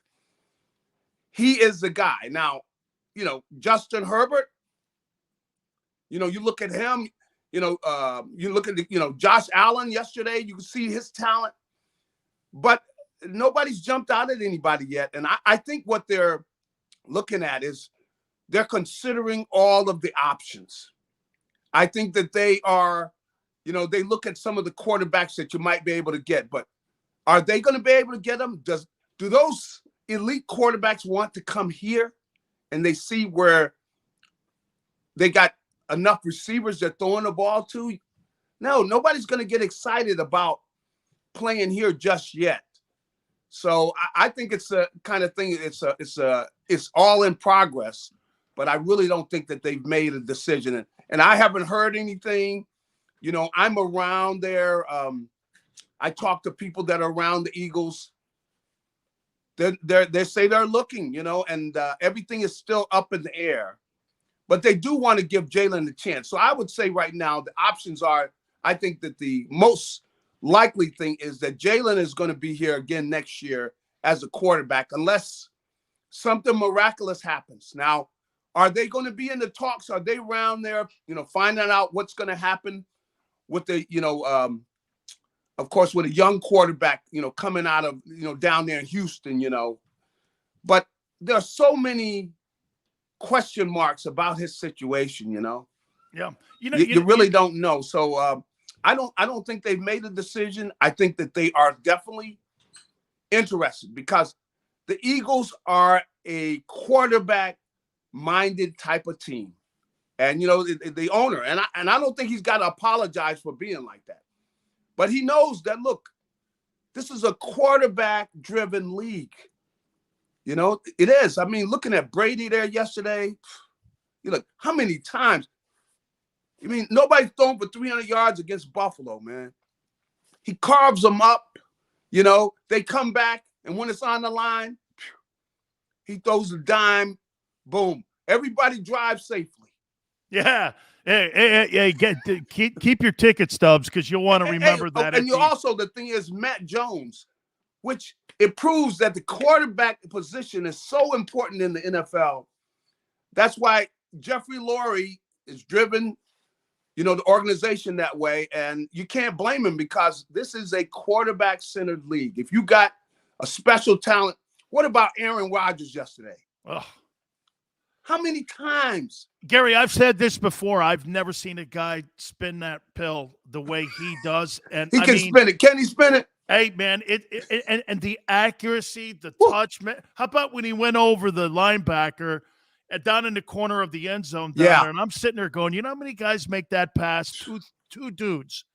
he is the guy. Now, Justin Herbert, you look at him, you look at Josh Allen yesterday, you can see his talent, but nobody's jumped out at anybody yet. And I think what they're looking at is they're considering all of the options. I think that they are, they look at some of the quarterbacks that you might be able to get, but are they going to be able to get them? Do those elite quarterbacks want to come here and they see where they got enough receivers they're throwing the ball to? No, nobody's going to get excited about playing here just yet. So I think it's a kind of thing. It's all in progress, but I really don't think that they've made a decision. And I haven't heard anything. I'm around there. I talk to people that are around the Eagles. They say they're looking, and everything is still up in the air. But they do want to give Jalen a chance. So I would say right now the options are, I think that the most likely thing is that Jalen is going to be here again next year as a quarterback, unless something miraculous happens. Now, are they going to be in the talks? Are they around there, finding out what's going to happen with the, of course, with a young quarterback, coming out of, down there in Houston, But there are so many question marks about his situation, Yeah. You really don't know. So I don't think they've made a decision. I think that they are definitely interested because the Eagles are a quarterback-minded type of team. And, the owner, and I don't think he's got to apologize for being like that. But he knows that, look, this is a quarterback-driven league. It is. I mean, looking at Brady there yesterday, you look, how many times? I mean, nobody's thrown for 300 yards against Buffalo, man. He carves them up. They come back, and when it's on the line, he throws a dime, boom. Everybody drives safely. Yeah. Hey, keep your ticket stubs because you'll want to remember that. And the thing is, Matt Jones, which it proves that the quarterback position is so important in the NFL. That's why Jeffrey Lurie is driven, the organization that way. And you can't blame him because this is a quarterback-centered league. If you got a special talent, what about Aaron Rodgers yesterday? Ugh. How many times? Gary, I've said this before. I've never seen a guy spin that pill the way he does. And he can spin it. Can he spin it? Hey, man, and the accuracy, the touch. Man, how about when he went over the linebacker down in the corner of the end zone down there? And I'm sitting there going, how many guys make that pass? Two dudes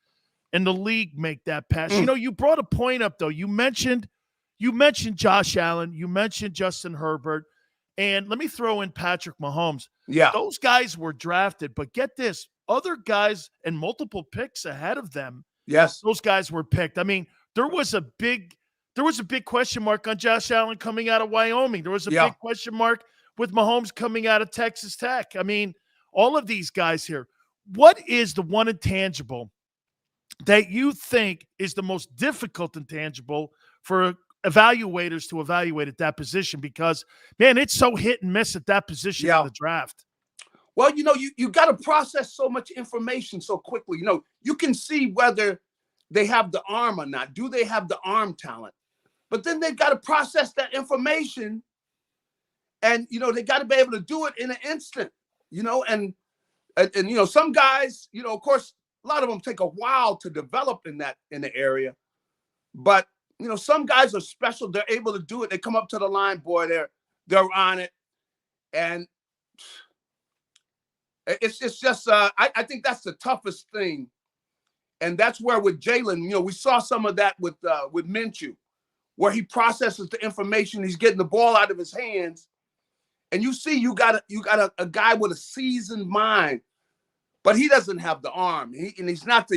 in the league make that pass. You brought a point up, though. You mentioned Josh Allen. You mentioned Justin Herbert. And let me throw in Patrick Mahomes. Yeah. Those guys were drafted, but get this, other guys and multiple picks ahead of them. Yes. Those guys were picked. I mean, there was a big question mark on Josh Allen coming out of Wyoming. There was a big question mark with Mahomes coming out of Texas Tech. I mean, all of these guys here. What is the one intangible that you think is the most difficult intangible for evaluators to evaluate at that position? Because, man, it's so hit and miss at that position in the draft. Well, you got to process so much information so quickly. You can see whether they have the arm or not. Do they have the arm talent? But then they've got to process that information, and they got to be able to do it in an instant. And some guys, of course, a lot of them take a while to develop in the area, but some guys are special. They're able to do it. They come up to the line, boy, they're on it. And it's just, I think that's the toughest thing. And that's where with Jalen, we saw some of that with Minshew, where he processes the information. He's getting the ball out of his hands. And you see, you got a guy with a seasoned mind, but he doesn't have the arm. He's not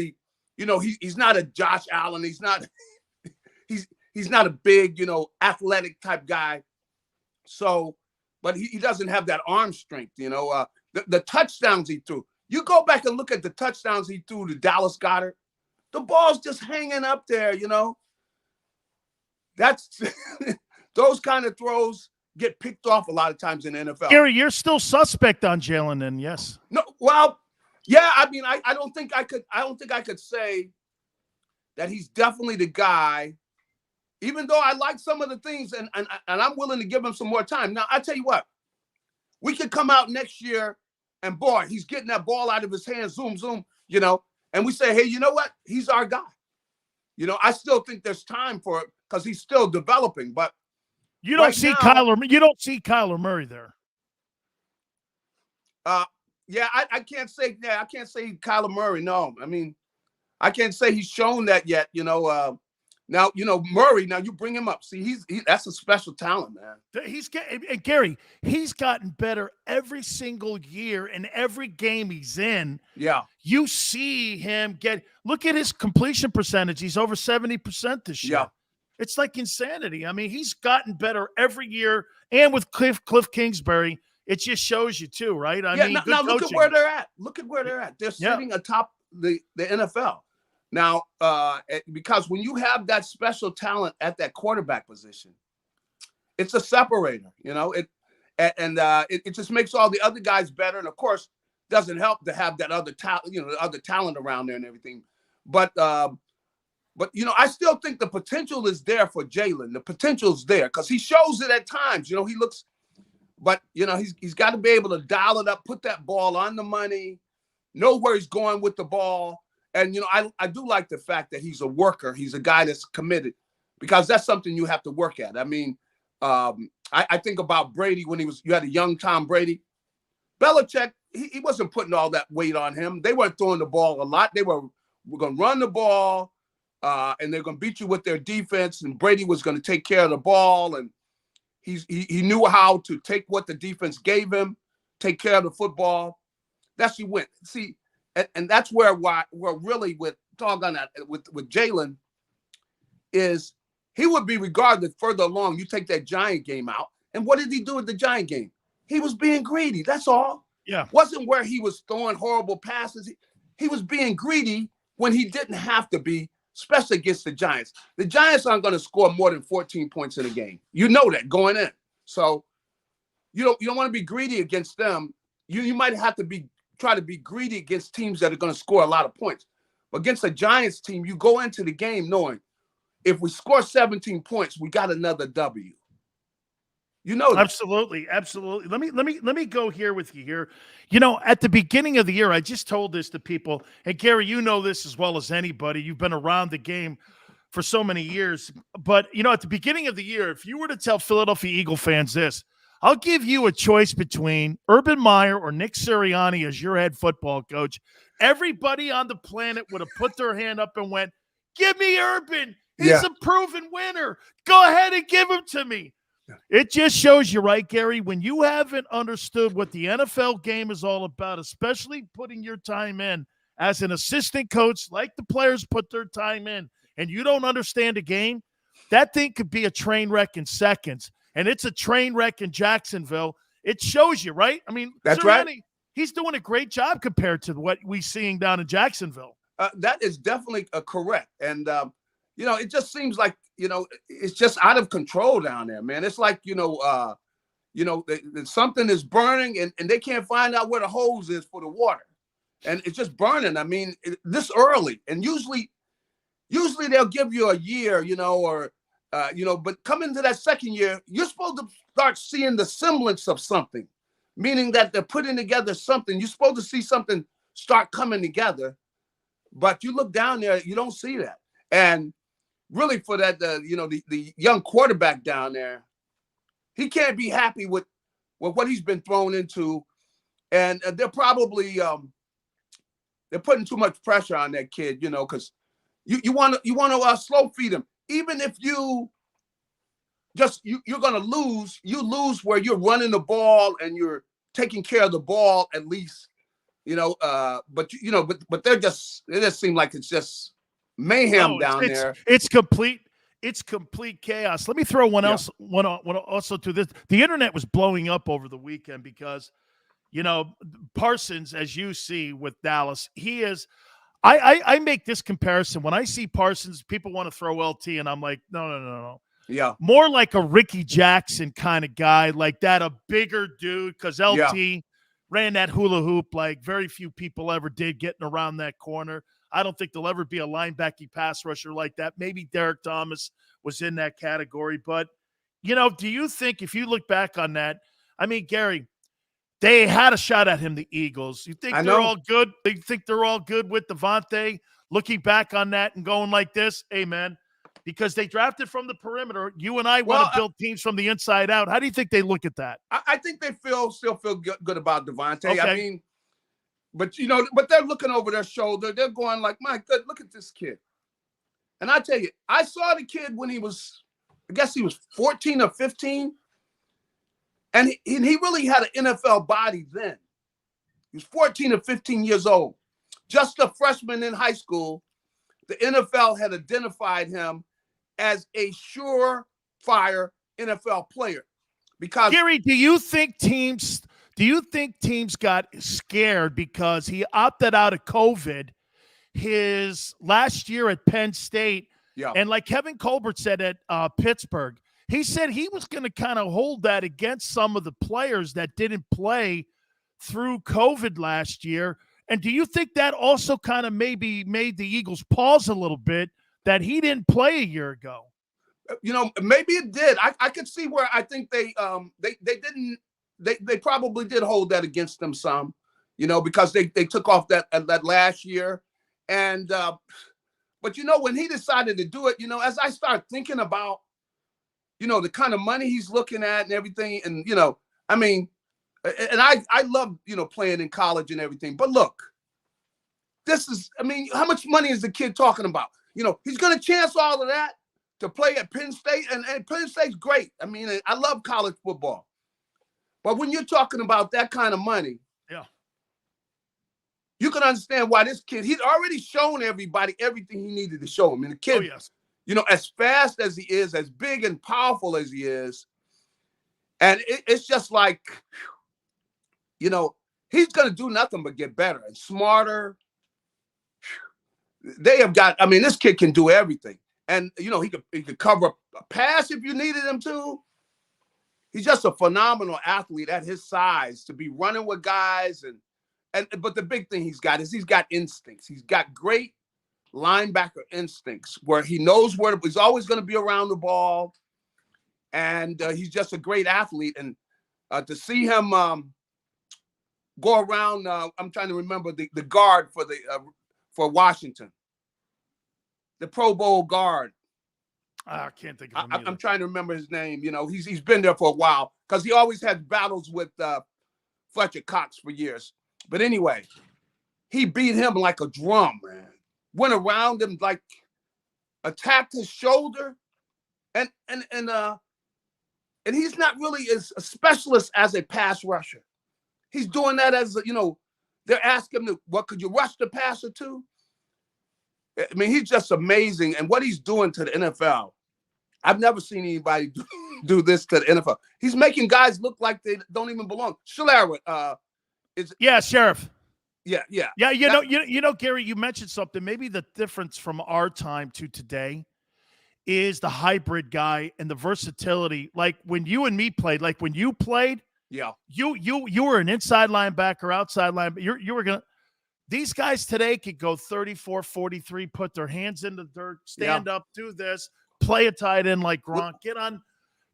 he's not a Josh Allen. He's not a big, athletic type guy. So, but he doesn't have that arm strength, the touchdowns he threw. You go back and look at the touchdowns he threw to Dallas Goedert. The ball's just hanging up there, That's those kind of throws get picked off a lot of times in the NFL. Gary, you're still suspect on Jalen, then, yes? No, well, yeah. I mean, I don't think I could say that he's definitely the guy. Even though I like some of the things, and I'm willing to give him some more time. Now, I tell you what, we could come out next year, and boy, he's getting that ball out of his hands, zoom, zoom, and we say, hey, you know what? He's our guy. I still think there's time for it because he's still developing. But you don't see Kyler Murray there. Yeah, I can't say. Yeah, I can't say Kyler Murray. No, I mean, I can't say he's shown that yet. Now, Murray, now you bring him up. See, that's a special talent, man. Gary, he's gotten better every single year in every game he's in. Yeah. You see him look at his completion percentage. He's over 70% this year. Yeah. It's like insanity. I mean, he's gotten better every year. And with Cliff Kingsbury, it just shows you too, right? I mean, now look at where they're at. Look at where they're at. They're sitting atop the NFL. Now, because when you have that special talent at that quarterback position, it's a separator, it just makes all the other guys better. And of course, doesn't help to have that other talent, the other talent around there and everything. But I still think the potential is there for Jalen. The potential's there because he shows it at times. He looks, but he's got to be able to dial it up, put that ball on the money, know where he's going with the ball. And, I do like the fact that he's a worker. He's a guy that's committed, because that's something you have to work at. I mean, I think about Brady when you had a young Tom Brady. Belichick, he wasn't putting all that weight on him. They weren't throwing the ball a lot. We're going to run the ball, and they're going to beat you with their defense. And Brady was going to take care of the ball. And he knew how to take what the defense gave him, take care of the football. That's he went. See, and that's where we're really with Jalen is he would be regarded further along. You take that Giant game out, and what did he do at the Giant game? He was being greedy. That's all. Yeah. Wasn't where he was throwing horrible passes. He was being greedy when he didn't have to be, especially against the Giants. The Giants aren't going to score more than 14 points in a game. You know that going in. So you don't want to be greedy against them. You might have to try to be greedy against teams that are going to score a lot of points. But against a Giants team, you go into the game knowing if we score 17 points, we got another W. You know that. Absolutely. Let me go here with you here. At the beginning of the year, I just told this to people, and Garry, you know this as well as anybody. You've been around the game for so many years. But, at the beginning of the year, if you were to tell Philadelphia Eagle fans this, I'll give you a choice between Urban Meyer or Nick Sirianni as your head football coach. Everybody on the planet would have put their hand up and went, give me Urban. He's a proven winner. Go ahead and give him to me. It just shows you, right, Garry, when you haven't understood what the NFL game is all about, especially putting your time in as an assistant coach, like the players put their time in, and you don't understand a game, that thing could be a train wreck in seconds. And it's a train wreck in Jacksonville. It shows you, right? I mean, that's Sirianni, right. He's doing a great job compared to what we're seeing down in Jacksonville. That is definitely correct. And, it just seems like, it's just out of control down there, man. It's like, something is burning and they can't find out where the hose is for the water. And it's just burning. I mean, this early. And usually they'll give you a year, but come into that second year, you're supposed to start seeing the semblance of something, meaning that they're putting together something. You're supposed to see something start coming together, but you look down there, you don't see that. And really for that, the young quarterback down there, he can't be happy with what he's been thrown into. And they're probably they're putting too much pressure on that kid, because you want to slow feed him. Even if you're going to lose, you lose where you're running the ball and you're taking care of the ball at least, but it just seems like it's just mayhem down there. It's complete chaos. Let me throw one also to this. The internet was blowing up over the weekend because, Parsons, as you see with Dallas, he is. I make this comparison. When I see Parsons, people want to throw LT, and I'm like, no. Yeah. More like a Ricky Jackson kind of guy, like that, a bigger dude, because LT ran that hula hoop like very few people ever did, getting around that corner. I don't think there'll ever be a linebacker pass rusher like that. Maybe Derek Thomas was in that category. But, do you think, if you look back on that, I mean, Garry, they had a shot at him, the Eagles. You think they're all good? They think they're all good with Devontae? Looking back on that and going like this, amen, because they drafted from the perimeter. You and I want to build teams from the inside out. How do you think they look at that? I think they still feel good about Devontae. Okay. I mean, but they're looking over their shoulder. They're going like, my God, look at this kid. And I tell you, I saw the kid when he was 14 or 15. And he really had an NFL body then. He was 14 or 15 years old. Just a freshman in high school, the NFL had identified him as a surefire NFL player. Because Garry, do you think teams got scared because he opted out of COVID his last year at Penn State? Yeah. And like Kevin Colbert said at Pittsburgh, he said he was going to kind of hold that against some of the players that didn't play through COVID last year. And do you think that also kind of maybe made the Eagles pause a little bit that he didn't play a year ago? Maybe it did. I could see where I think they probably did hold that against them some, because they took off that last year. And but when he decided to do it, as I start thinking about, the kind of money he's looking at and everything, and I mean, and I love playing in college and everything. But look, this is, I mean, how much money is the kid talking about? He's going to chance all of that to play at Penn State, and Penn State's great. I mean, I love college football. But when you're talking about that kind of money, yeah, you can understand why this kid, he'd already shown everybody everything he needed to show him. And the kid, oh, yes. As fast as he is, as big and powerful as he is, and it's just like, he's going to do nothing but get better and smarter. They have got, I mean, this kid can do everything. And, he could cover up a pass if you needed him to. He's just a phenomenal athlete at his size to be running with guys. But the big thing he's got is he's got instincts. He's got great linebacker instincts where he knows where he's always going to be around the ball. And he's just a great athlete. And to see him go around, I'm trying to remember the guard for Washington, the Pro Bowl guard. I can't think of him. I'm trying to remember his name. He's been there for a while because he always had battles with Fletcher Cox for years. But anyway, he beat him like a drum, man. Went around him, like attacked his shoulder, and he's not really as a specialist as a pass rusher. He's doing that as they're asking him, what could you rush the passer to? I mean, he's just amazing. And what he's doing to the NFL, I've never seen anybody do this to the NFL. He's making guys look like they don't even belong. Sheriff. Sheriff. Yeah. Gary, you mentioned something. Maybe the difference from our time to today is the hybrid guy and the versatility. Like when you and me played, like when you played, yeah, you were an inside linebacker, outside linebacker. You were gonna. These guys today could go 34, 43, put their hands in the dirt, stand up, do this, play a tight end like Gronk, get on.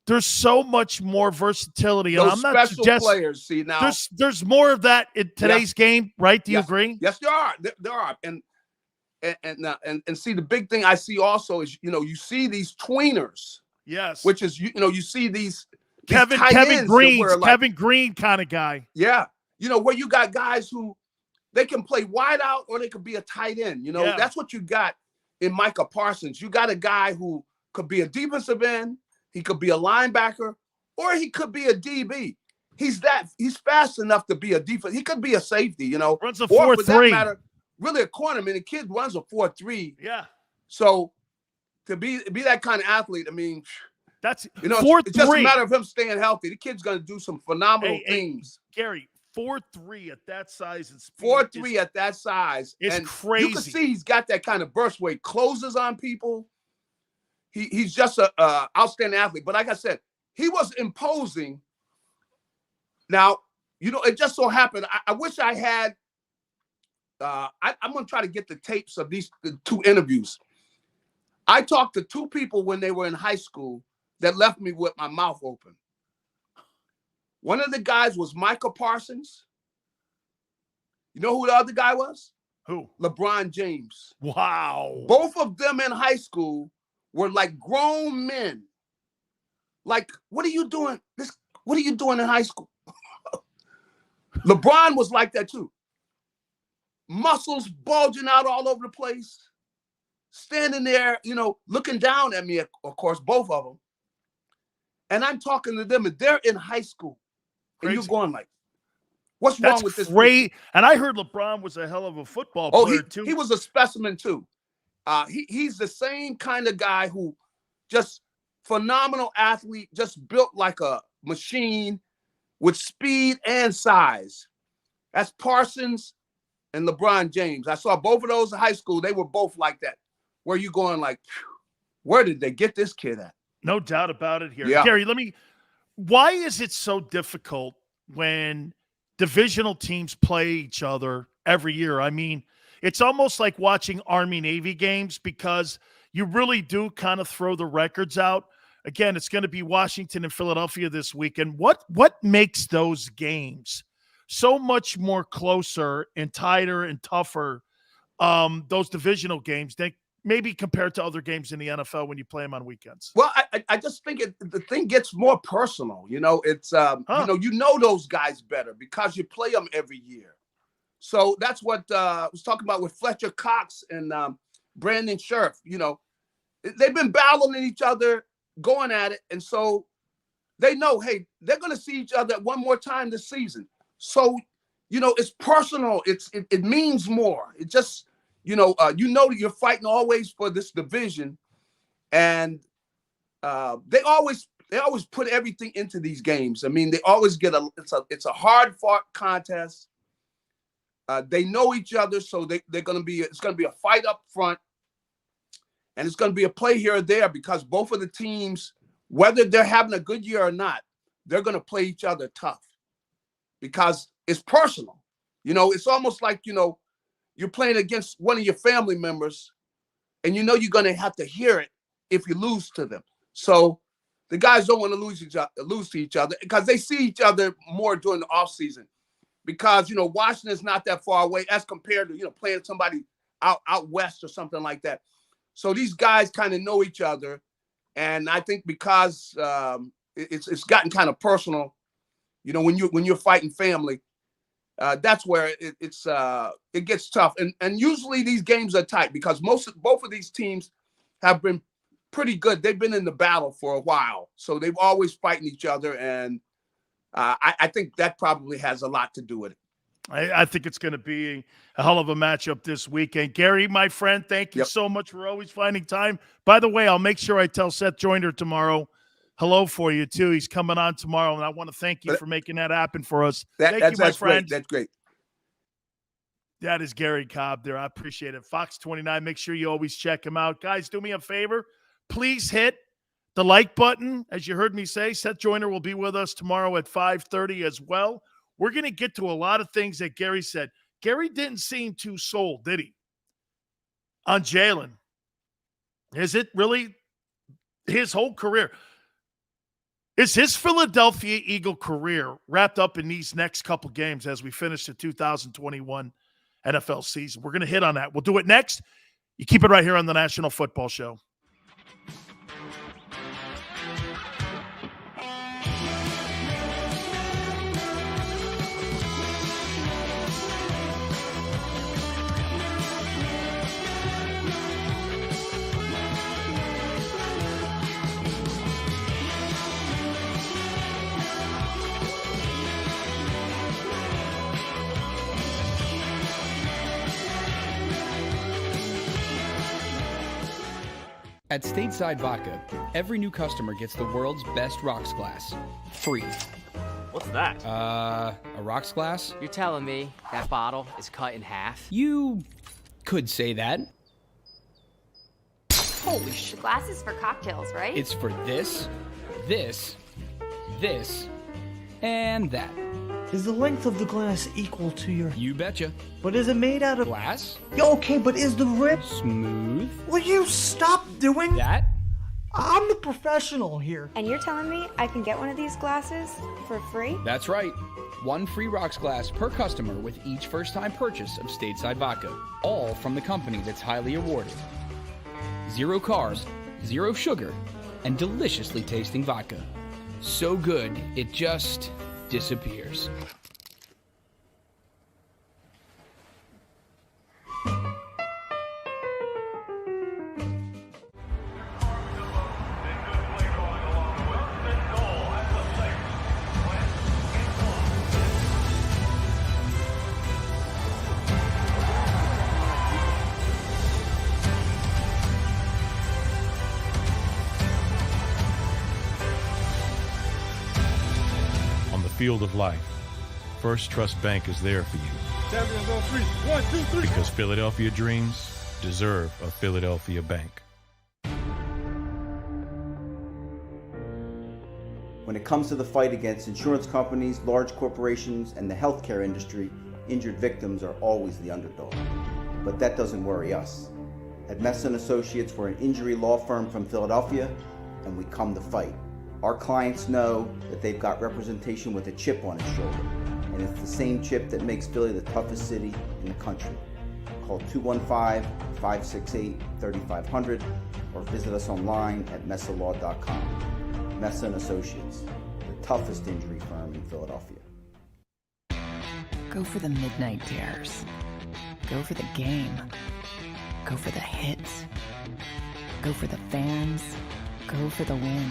There's so much more versality. And I'm not suggesting players, see now. There's more of that in today's game, right? Do you agree? Yes, there are. There are. And see, the big thing I see also is, you see these tweeners. Yes. Which is, you see these Kevin Green kind of guy. Yeah. Where you got guys who they can play wide out or they could be a tight end. That's what you got in Micah Parsons. You got a guy who could be a defensive end, he could be a linebacker, or he could be a DB. He's fast enough to be a defense. He could be a safety, Runs a 4.3. Or for that matter, really a corner. I mean, the kid runs a 4.3. Yeah. So to be that kind of athlete, I mean, that's 4.3. It's just a matter of him staying healthy. The kid's going to do some phenomenal things. Gary, 4.3 at that size and speed. 4.3 at that size. It's crazy. You can see he's got that kind of burst where he closes on people. He's just a outstanding athlete. But like I said, he was imposing. Now, it just so happened. I wish I had. I'm going to try to get the tapes of the 2 interviews. I talked to 2 people when they were in high school that left me with my mouth open. One of the guys was Micah Parsons. You know who the other guy was? Who? LeBron James. Wow. Both of them in high school were like grown men. Like, what are you doing? What are you doing in high school? LeBron was like that too. Muscles bulging out all over the place. Standing there, looking down at me, of course, both of them. And I'm talking to them, and they're in high school. Crazy. And you're going like, what's wrong with this? Great. And I heard LeBron was a hell of a football player too. He was a specimen too. He's the same kind of guy who just phenomenal athlete, just built like a machine with speed and size. That's Parsons and LeBron James. I saw both of those in high school. They were both like that. Where you going like, where did they get this kid at? No doubt about it here. Yeah. Gary, why is it so difficult when divisional teams play each other every year? I mean, it's almost like watching Army-Navy games because you really do kind of throw the records out. Again, it's going to be Washington and Philadelphia this weekend. What makes those games so much more closer and tighter and tougher, those divisional games, they maybe compared to other games in the NFL when you play them on weekends. Well, I just think the thing gets more personal. You know, it's you know those guys better because you play them every year. So that's what I was talking about with Fletcher Cox and Brandon Scherf. You know, they've been battling each other, going at it, and so they know, hey, they're going to see each other one more time this season. So, you know, it's personal. It means more. It just, you know that you're fighting always for this division, and they always put everything into these games. I mean, they always get it's a hard fought contest. They know each other, so it's going to be a fight up front, and it's going to be a play here or there because both of the teams, whether they're having a good year or not, they're going to play each other tough because it's personal. You know, it's almost like, you know, you're playing against one of your family members and you know you're going to have to hear it if you lose to them. So the guys don't want to lose to each other because they see each other more during the offseason because, you know, Washington's not that far away as compared to, you know, playing somebody out west or something like that. So these guys kind of know each other. And I think because it's gotten kind of personal, you know, when you're fighting family, that's where it gets tough. And usually these games are tight because both of these teams have been pretty good. They've been in the battle for a while, so they've always fighting each other. And I think that probably has a lot to do with it. I think it's going to be a hell of a matchup this weekend. Gary, my friend, thank you so much for always finding time. By the way, I'll make sure I tell Seth Joyner tomorrow hello for you, too. He's coming on tomorrow, and I want to thank you for making that happen for us. Thank you, my friend. That's great. That is Garry Cobb there. I appreciate it. Fox 29, make sure you always check him out. Guys, do me a favor. Please hit the like button. As you heard me say, Seth Joyner will be with us tomorrow at 5:30 as well. We're going to get to a lot of things that Gary said. Gary didn't seem too sold, did he? On Jalen. Is it really his whole career? Is his Philadelphia Eagle career wrapped up in these next couple games as we finish the 2021 NFL season? We're going to hit on that. We'll do it next. You keep it right here on the National Football Show. At Stateside Vodka, every new customer gets the world's best rocks glass, free. What's that? A rocks glass? You're telling me that bottle is cut in half? You could say that. Holy shit. Glasses for cocktails, right? It's for this, and that. Is the length of the glass equal to your... You betcha. But is it made out of... Glass? Yeah, okay, but is the rip... Smooth? Will you stop doing... That? I'm the professional here. And you're telling me I can get one of these glasses for free? That's right. One free rocks glass per customer with each first-time purchase of Stateside Vodka. All from the company that's highly awarded. 0 carbs, 0 sugar, and deliciously tasting vodka. So good, it just disappears. Field of life, First Trust Bank is there for you. Champions on 3. 1, 2, 3. Because Philadelphia dreams deserve a Philadelphia bank. When it comes to the fight against insurance companies, large corporations, and the healthcare industry, injured victims are always the underdog. But that doesn't worry us. At Messon Associates, we're an injury law firm from Philadelphia, and we come to fight. Our clients know that they've got representation with a chip on his shoulder, and and it's the same chip that makes Philly the toughest city in the country. Call 215-568-3500 or visit us online at messalaw.com. Messa & Associates, the toughest injury firm in Philadelphia. Go for the midnight dares. Go for the game. Go for the hits. Go for the fans. Go for the win.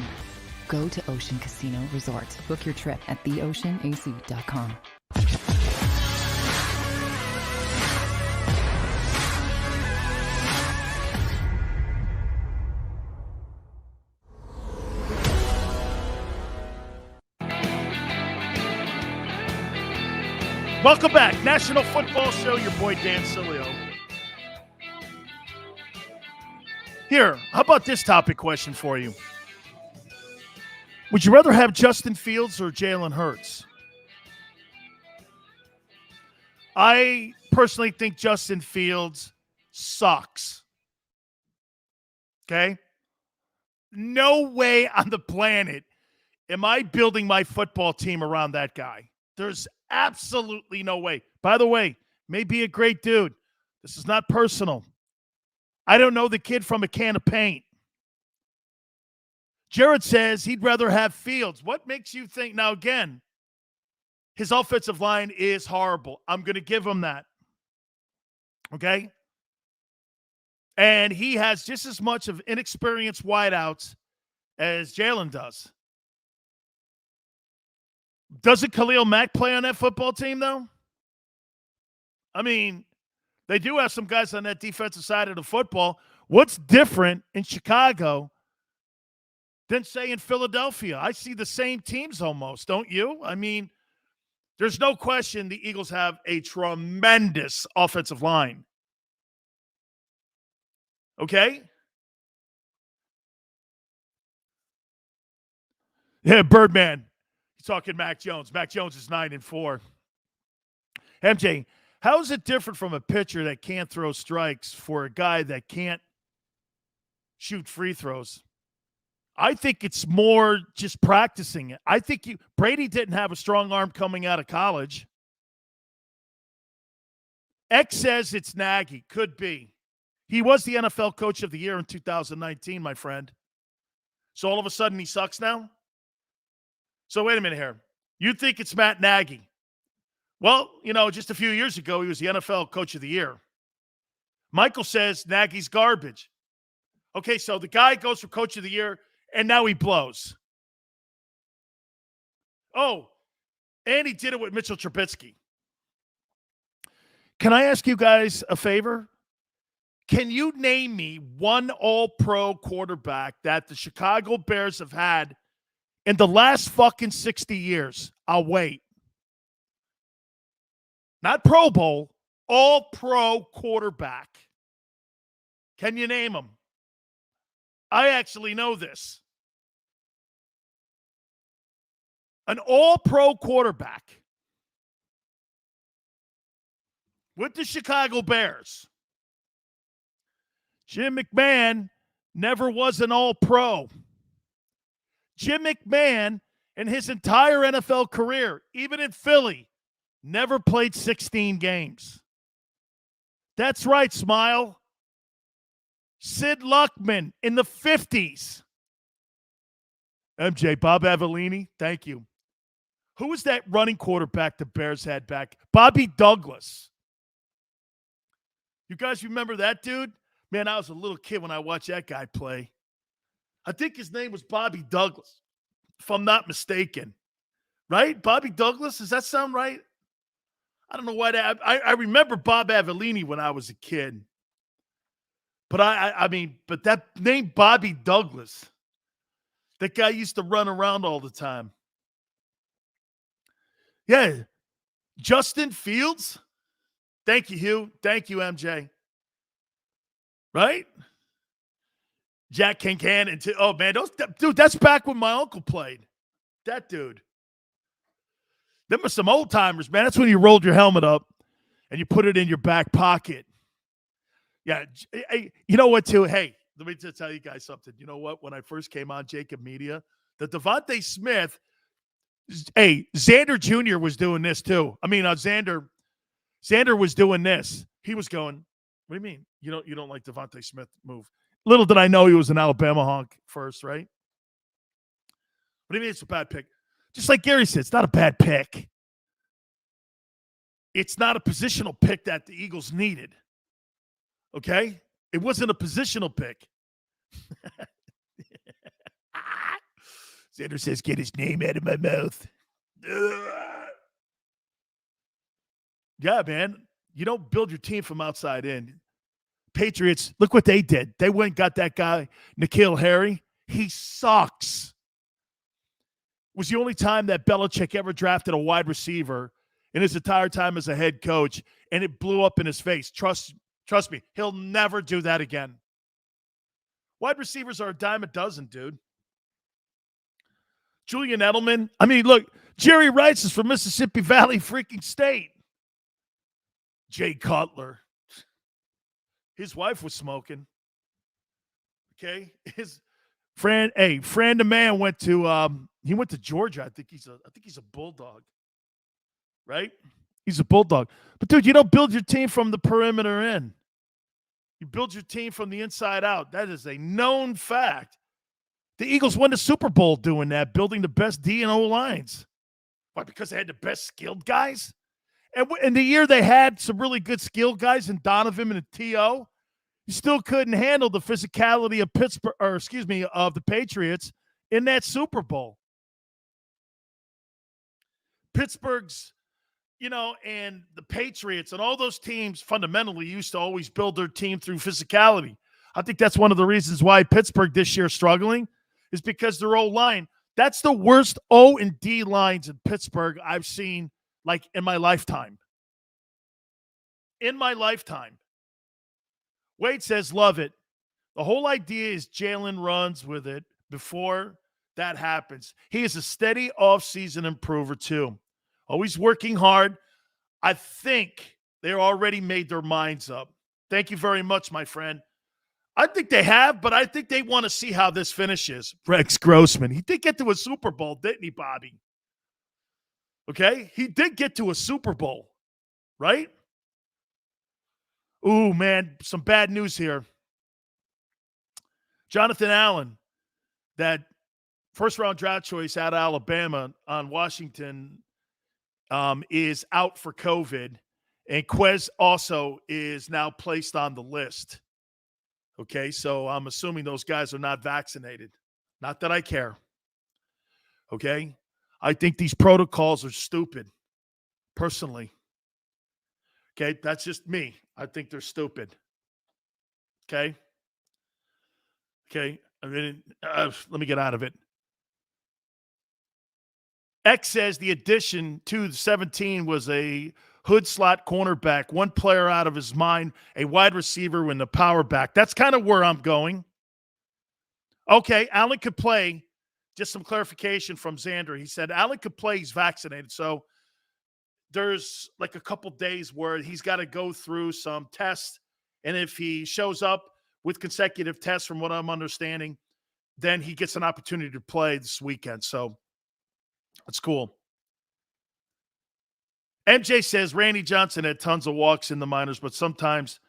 Go to Ocean Casino Resort. Book your trip at theoceanac.com. Welcome back. National Football Show. Your boy Dan Sileo. Here, how about this topic question for you? Would you rather have Justin Fields or Jalen Hurts? I personally think Justin Fields sucks. Okay? No way on the planet am I building my football team around that guy. There's absolutely no way. By the way, may be a great dude. This is not personal. I don't know the kid from a can of paint. Jared says he'd rather have Fields. What makes you think? Now, again, his offensive line is horrible. I'm going to give him that. Okay? And he has just as much of inexperienced wideouts as Jalen does. Doesn't Khalil Mack play on that football team, though? I mean, they do have some guys on that defensive side of the football. What's different in Chicago than, say, in Philadelphia? I see the same teams almost, don't you? I mean, there's no question the Eagles have a tremendous offensive line. Okay? Yeah, Birdman. He's talking Mac Jones. Mac Jones is 9-4. MJ, how is it different from a pitcher that can't throw strikes for a guy that can't shoot free throws? I think it's more just practicing it. I think Brady didn't have a strong arm coming out of college. X says it's Nagy. Could be. He was the NFL Coach of the Year in 2019, my friend. So all of a sudden he sucks now? So wait a minute here. You think it's Matt Nagy? Well, just a few years ago, he was the NFL Coach of the Year. Michael says Nagy's garbage. Okay, so the guy goes for Coach of the Year, and now he blows. Oh, and he did it with Mitchell Trubisky. Can I ask you guys a favor? Can you name me one all-pro quarterback that the Chicago Bears have had in the last fucking 60 years? I'll wait. Not Pro Bowl, all-pro quarterback. Can you name him? I actually know this. An all-pro quarterback with the Chicago Bears. Jim McMahon never was an all-pro. Jim McMahon, in his entire NFL career, even in Philly, never played 16 games. That's right, Smile. Sid Luckman in the 50s. MJ, Bob Avellini, thank you. Who was that running quarterback the Bears had back? Bobby Douglas. You guys remember that dude? Man, I was a little kid when I watched that guy play. I think his name was Bobby Douglas, if I'm not mistaken. Right? Bobby Douglas? Does that sound right? I don't know why that. I remember Bob Avellini when I was a kid. But but that name Bobby Douglas, that guy used to run around all the time. Yeah. Justin Fields? Thank you, Hugh. Thank you, MJ. Right? Jack Kincan. Oh, man. Dude, that's back when my uncle played. That dude. Them are some old timers, man. That's when you rolled your helmet up and you put it in your back pocket. Yeah. You know what, too? Hey, let me just tell you guys something. You know what? When I first came on JAKIB Media, the Devontae Smith, Hey, Xander Jr. was doing this too. I mean, Xander was doing this. He was going, what do you mean? You don't like Devontae Smith move? Little did I know he was an Alabama honk first, right? What do you mean it's a bad pick? Just like Gary said, it's not a bad pick. It's not a positional pick that the Eagles needed. Okay? It wasn't a positional pick. Xander says, get his name out of my mouth. Yeah, man. You don't build your team from outside in. Patriots, look what they did. They went and got that guy, N'Keal Harry. He sucks. It was the only time that Belichick ever drafted a wide receiver in his entire time as a head coach, and it blew up in his face. Trust me, he'll never do that again. Wide receivers are a dime a dozen, dude. Julian Edelman. I mean, look, Jerry Rice is from Mississippi Valley freaking State. Jay Cutler. His wife was smoking. Okay? Fran the man went to Georgia. I think he's a Bulldog. Right? He's a Bulldog. But dude, you don't build your team from the perimeter in. You build your team from the inside out. That is a known fact. The Eagles won the Super Bowl doing that, building the best D and O lines. Why? Because they had the best skilled guys? And in the year they had some really good skilled guys in Donovan and T.O., you still couldn't handle the physicality of of the Patriots in that Super Bowl. Pittsburgh's, and the Patriots and all those teams fundamentally used to always build their team through physicality. I think that's one of the reasons why Pittsburgh this year is struggling, is because their O-line, that's the worst O and D lines in Pittsburgh I've seen in my lifetime. In my lifetime. Wade says, love it. The whole idea is Jalen runs with it before that happens. He is a steady offseason improver too. Always working hard. I think they already made their minds up. Thank you very much, my friend. I think they have, but I think they want to see how this finishes. Rex Grossman. He did get to a Super Bowl, didn't he, Bobby? Okay? He did get to a Super Bowl, right? Ooh, man, some bad news here. Jonathan Allen, that first-round draft choice out of Alabama on Washington, is out for COVID, and Quez also is now placed on the list. Okay, so I'm assuming those guys are not vaccinated. Not that I care. Okay? I think these protocols are stupid, personally. Okay, that's just me. I think they're stupid. Okay? Okay, I mean, let me get out of it. X says the addition to 17 was a hood slot cornerback, one player out of his mind, a wide receiver in the power back. That's kind of where I'm going. Okay, Allen could play. Just some clarification from Xander. He said Allen could play. He's vaccinated. So there's like a couple days where he's got to go through some tests. And if he shows up with consecutive tests, from what I'm understanding, then he gets an opportunity to play this weekend. So that's cool. MJ says Randy Johnson had tons of walks in the minors, but sometimes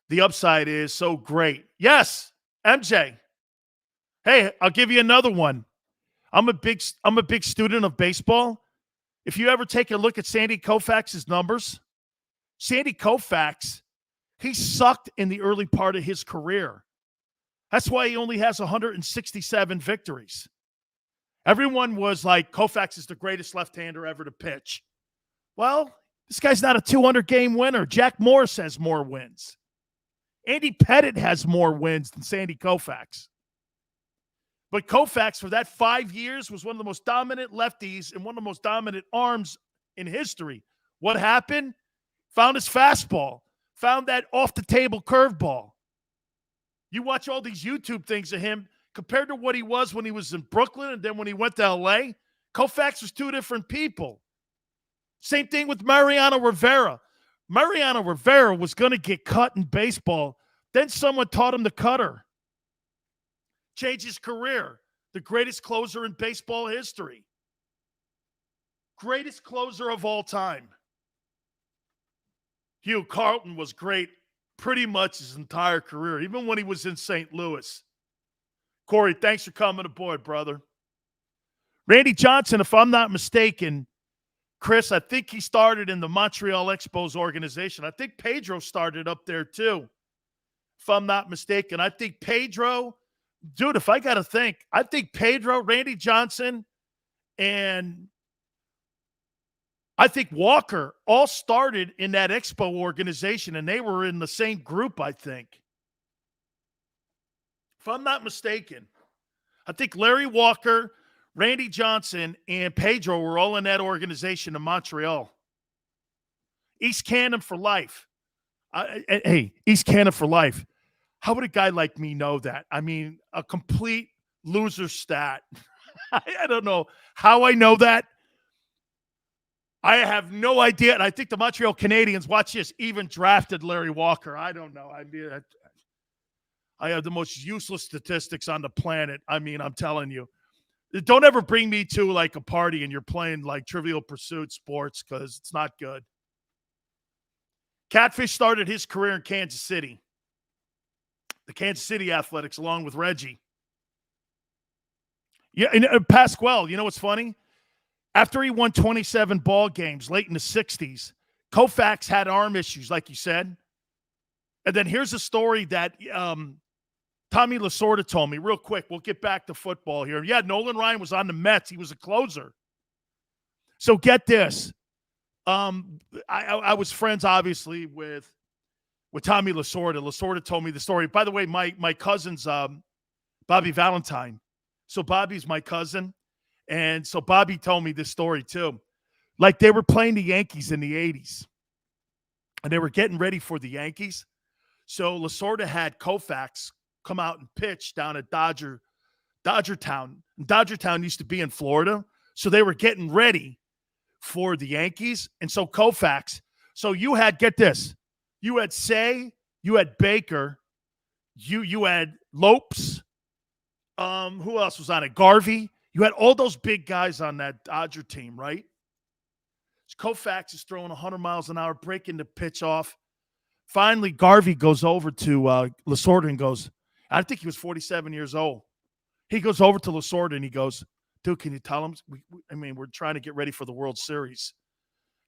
the upside is so great. Yes, MJ. Hey, I'll give you another one. I'm a big student of baseball. If you ever take a look at Sandy Koufax's numbers, Sandy Koufax, he sucked in the early part of his career. That's why he only has 167 victories. Everyone was like, Koufax is the greatest left-hander ever to pitch. Well, this guy's not a 200-game winner. Jack Morris has more wins. Andy Pettitte has more wins than Sandy Koufax. But Koufax, for that 5 years, was one of the most dominant lefties and one of the most dominant arms in history. What happened? Found his fastball. Found that off-the-table curveball. You watch all these YouTube things of him, compared to what he was when he was in Brooklyn and then when he went to L.A., Koufax was two different people. Same thing with Mariano Rivera. Mariano Rivera was going to get cut in baseball. Then someone taught him the cutter. Changed his career. The greatest closer in baseball history. Greatest closer of all time. Hugh Carlton was great pretty much his entire career, even when he was in St. Louis. Corey, thanks for coming aboard, brother. Randy Johnson, if I'm not mistaken, Chris, I think he started in the Montreal Expos organization. I think Pedro started up there too, if I'm not mistaken. I think Pedro, dude, if I got to think, I think Pedro, Randy Johnson, and I think Walker all started in that Expo organization, and they were in the same group, I think. If I'm not mistaken, I think Larry Walker, Randy Johnson, and Pedro were all in that organization in Montreal. East Cannon for life. Hey, East Cannon for life. How would a guy like me know that? I mean, a complete loser stat. I don't know how I know that. I have no idea. And I think the Montreal Canadiens, watch this, even drafted Larry Walker. I don't know. I mean, I have the most useless statistics on the planet. I mean, I'm telling you. Don't ever bring me to like a party and you're playing like Trivial Pursuit sports because it's not good. Catfish started his career in Kansas City. The Kansas City Athletics along with Reggie. Yeah, and Pasquale, you know what's funny? After he won 27 ball games late in the 60s, Koufax had arm issues, like you said. And then here's a story that Tommy Lasorda told me real quick. We'll get back to football here. Yeah, Nolan Ryan was on the Mets. He was a closer. So get this. I was friends, obviously, with Tommy Lasorda. Lasorda told me the story. By the way, my cousin's Bobby Valentine. So Bobby's my cousin. And so Bobby told me this story too. Like they were playing the Yankees in the 80s. And they were getting ready for the Yankees. So Lasorda had Koufax come out and pitch down at Dodgertown. Dodgertown used to be in Florida. So they were getting ready for the Yankees. And so Koufax. So you had, get this, you had Say, you had Baker, you had Lopes. Who else was on it? Garvey. You had all those big guys on that Dodger team, right? So Koufax is throwing 100 miles an hour, breaking the pitch off. Finally, Garvey goes over to Lasorda and goes, I think he was 47 years old. He goes over to Lasorda and he goes, dude, can you tell him? We're trying to get ready for the World Series.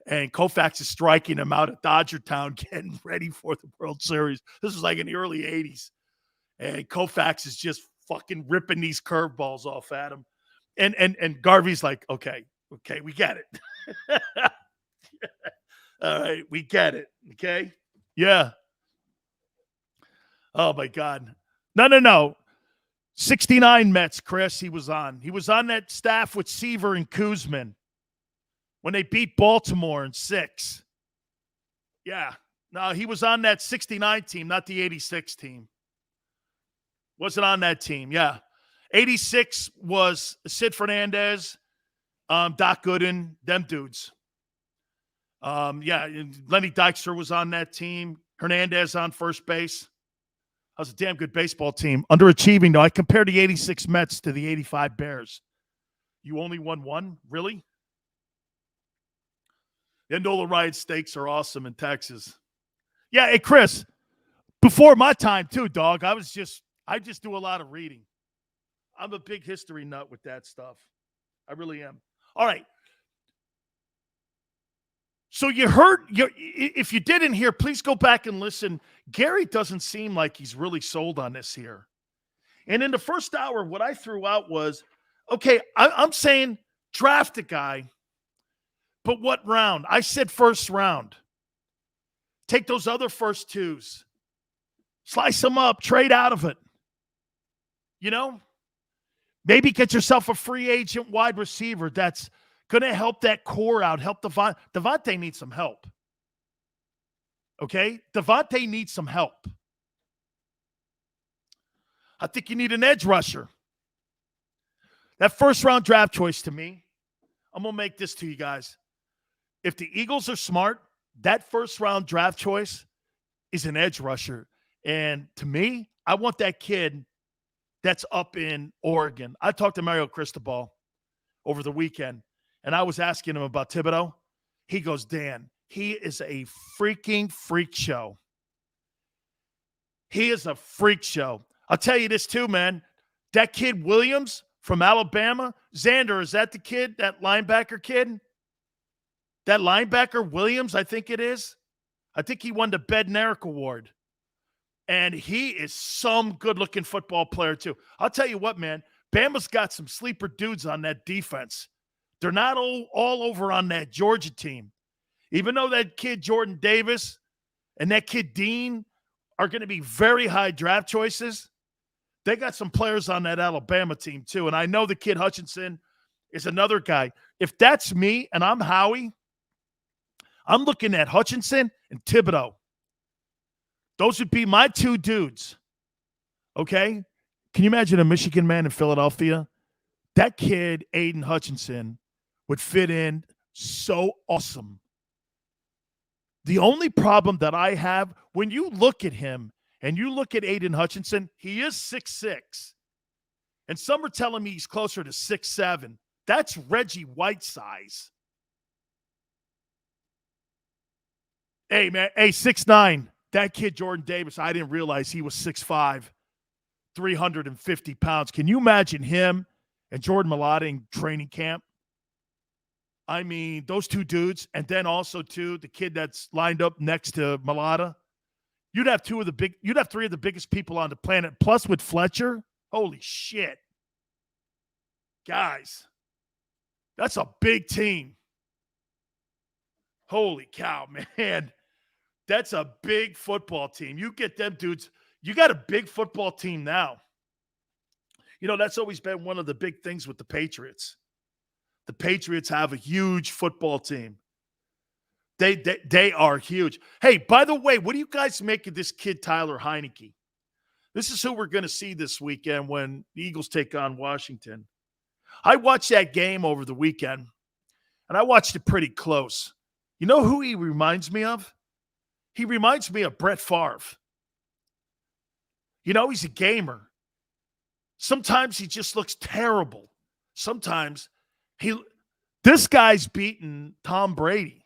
And Koufax is striking him out at Dodgertown, getting ready for the World Series. This was like in the early 80s. And Koufax is just fucking ripping these curveballs off at him. And Garvey's like, okay, we get it. All right, we get it. Okay? Yeah. Oh, my God. No. 69 Mets, Chris, he was on. He was on that staff with Seaver and Kuzman when they beat Baltimore in 6. Yeah. No, he was on that 69 team, not the 86 team. Wasn't on that team, yeah. 86 was Sid Fernandez, Doc Gooden, them dudes. Lenny Dykstra was on that team. Hernandez on first base. That was a damn good baseball team. Underachieving, though. I compared the 86 Mets to the 85 Bears. You only won one? Really? The Nola Ryan steaks are awesome in Texas. Yeah, hey, Chris, before my time, too, dog, I just do a lot of reading. I'm a big history nut with that stuff. I really am. All right. So you heard, if you didn't hear, please go back and listen. Garry doesn't seem like he's really sold on this here. And in the first hour, what I threw out was, okay, I'm saying draft a guy, but what round? I said first round. Take those other first twos. Slice them up, trade out of it. You know? Maybe get yourself a free agent wide receiver that's going to help that core out, help Devontae. Devontae needs some help. Okay? Devontae needs some help. I think you need an edge rusher. That first-round draft choice to me, I'm going to make this to you guys. If the Eagles are smart, that first-round draft choice is an edge rusher. And to me, I want that kid that's up in Oregon. I talked to Mario Cristobal over the weekend. and I was asking him about Thibodeau. He goes, Dan, he is a freaking freak show. He is a freak show. I'll tell you this too, man. That kid Williams from Alabama, Xander, is that the kid, that linebacker kid? That linebacker Williams, I think it is. I think he won the Bednarik Award. And he is some good-looking football player too. I'll tell you what, man. Bama's got some sleeper dudes on that defense. They're not all over on that Georgia team. Even though that kid Jordan Davis and that kid Dean are going to be very high draft choices, they got some players on that Alabama team too. And I know the kid Hutchinson is another guy. If that's me and I'm Howie, I'm looking at Hutchinson and Thibodeau. Those would be my two dudes. Okay? Can you imagine a Michigan man in Philadelphia? That kid, Aiden Hutchinson, would fit in so awesome. The only problem that I have, when you look at him and you look at Aiden Hutchinson, he is 6'6". And some are telling me he's closer to 6'7". That's Reggie White size. Hey, man. Hey, 6'9". That kid, Jordan Davis, I didn't realize he was 6'5", 350 pounds. Can you imagine him and Jordan Mailata in training camp? I mean, those two dudes, and then also, too, the kid that's lined up next to Mailata. You'd have three of the biggest people on the planet. Plus, with Fletcher, holy shit. Guys, that's a big team. Holy cow, man. That's a big football team. You get them dudes. You got a big football team now. You know, that's always been one of the big things with the Patriots. The Patriots have a huge football team. They are huge. Hey, by the way, what do you guys make of this kid, Tyler Heineke? This is who we're going to see this weekend when the Eagles take on Washington. I watched that game over the weekend, and I watched it pretty close. You know who he reminds me of? He reminds me of Brett Favre. You know, he's a gamer. Sometimes he just looks terrible. Sometimes this guy's beaten Tom Brady.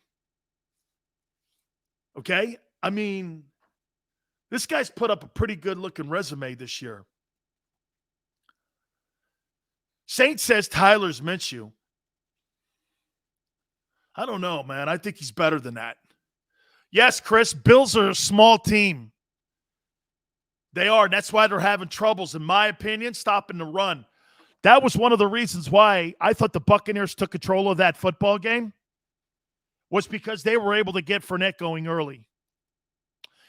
Okay? I mean, this guy's put up a pretty good-looking resume this year. Saint says Tyler's Minshew. I don't know, man. I think he's better than that. Yes, Chris, Bills are a small team. They are. That's why they're having troubles, in my opinion, stopping the run. That was one of the reasons why I thought the Buccaneers took control of that football game, was because they were able to get Fournette going early.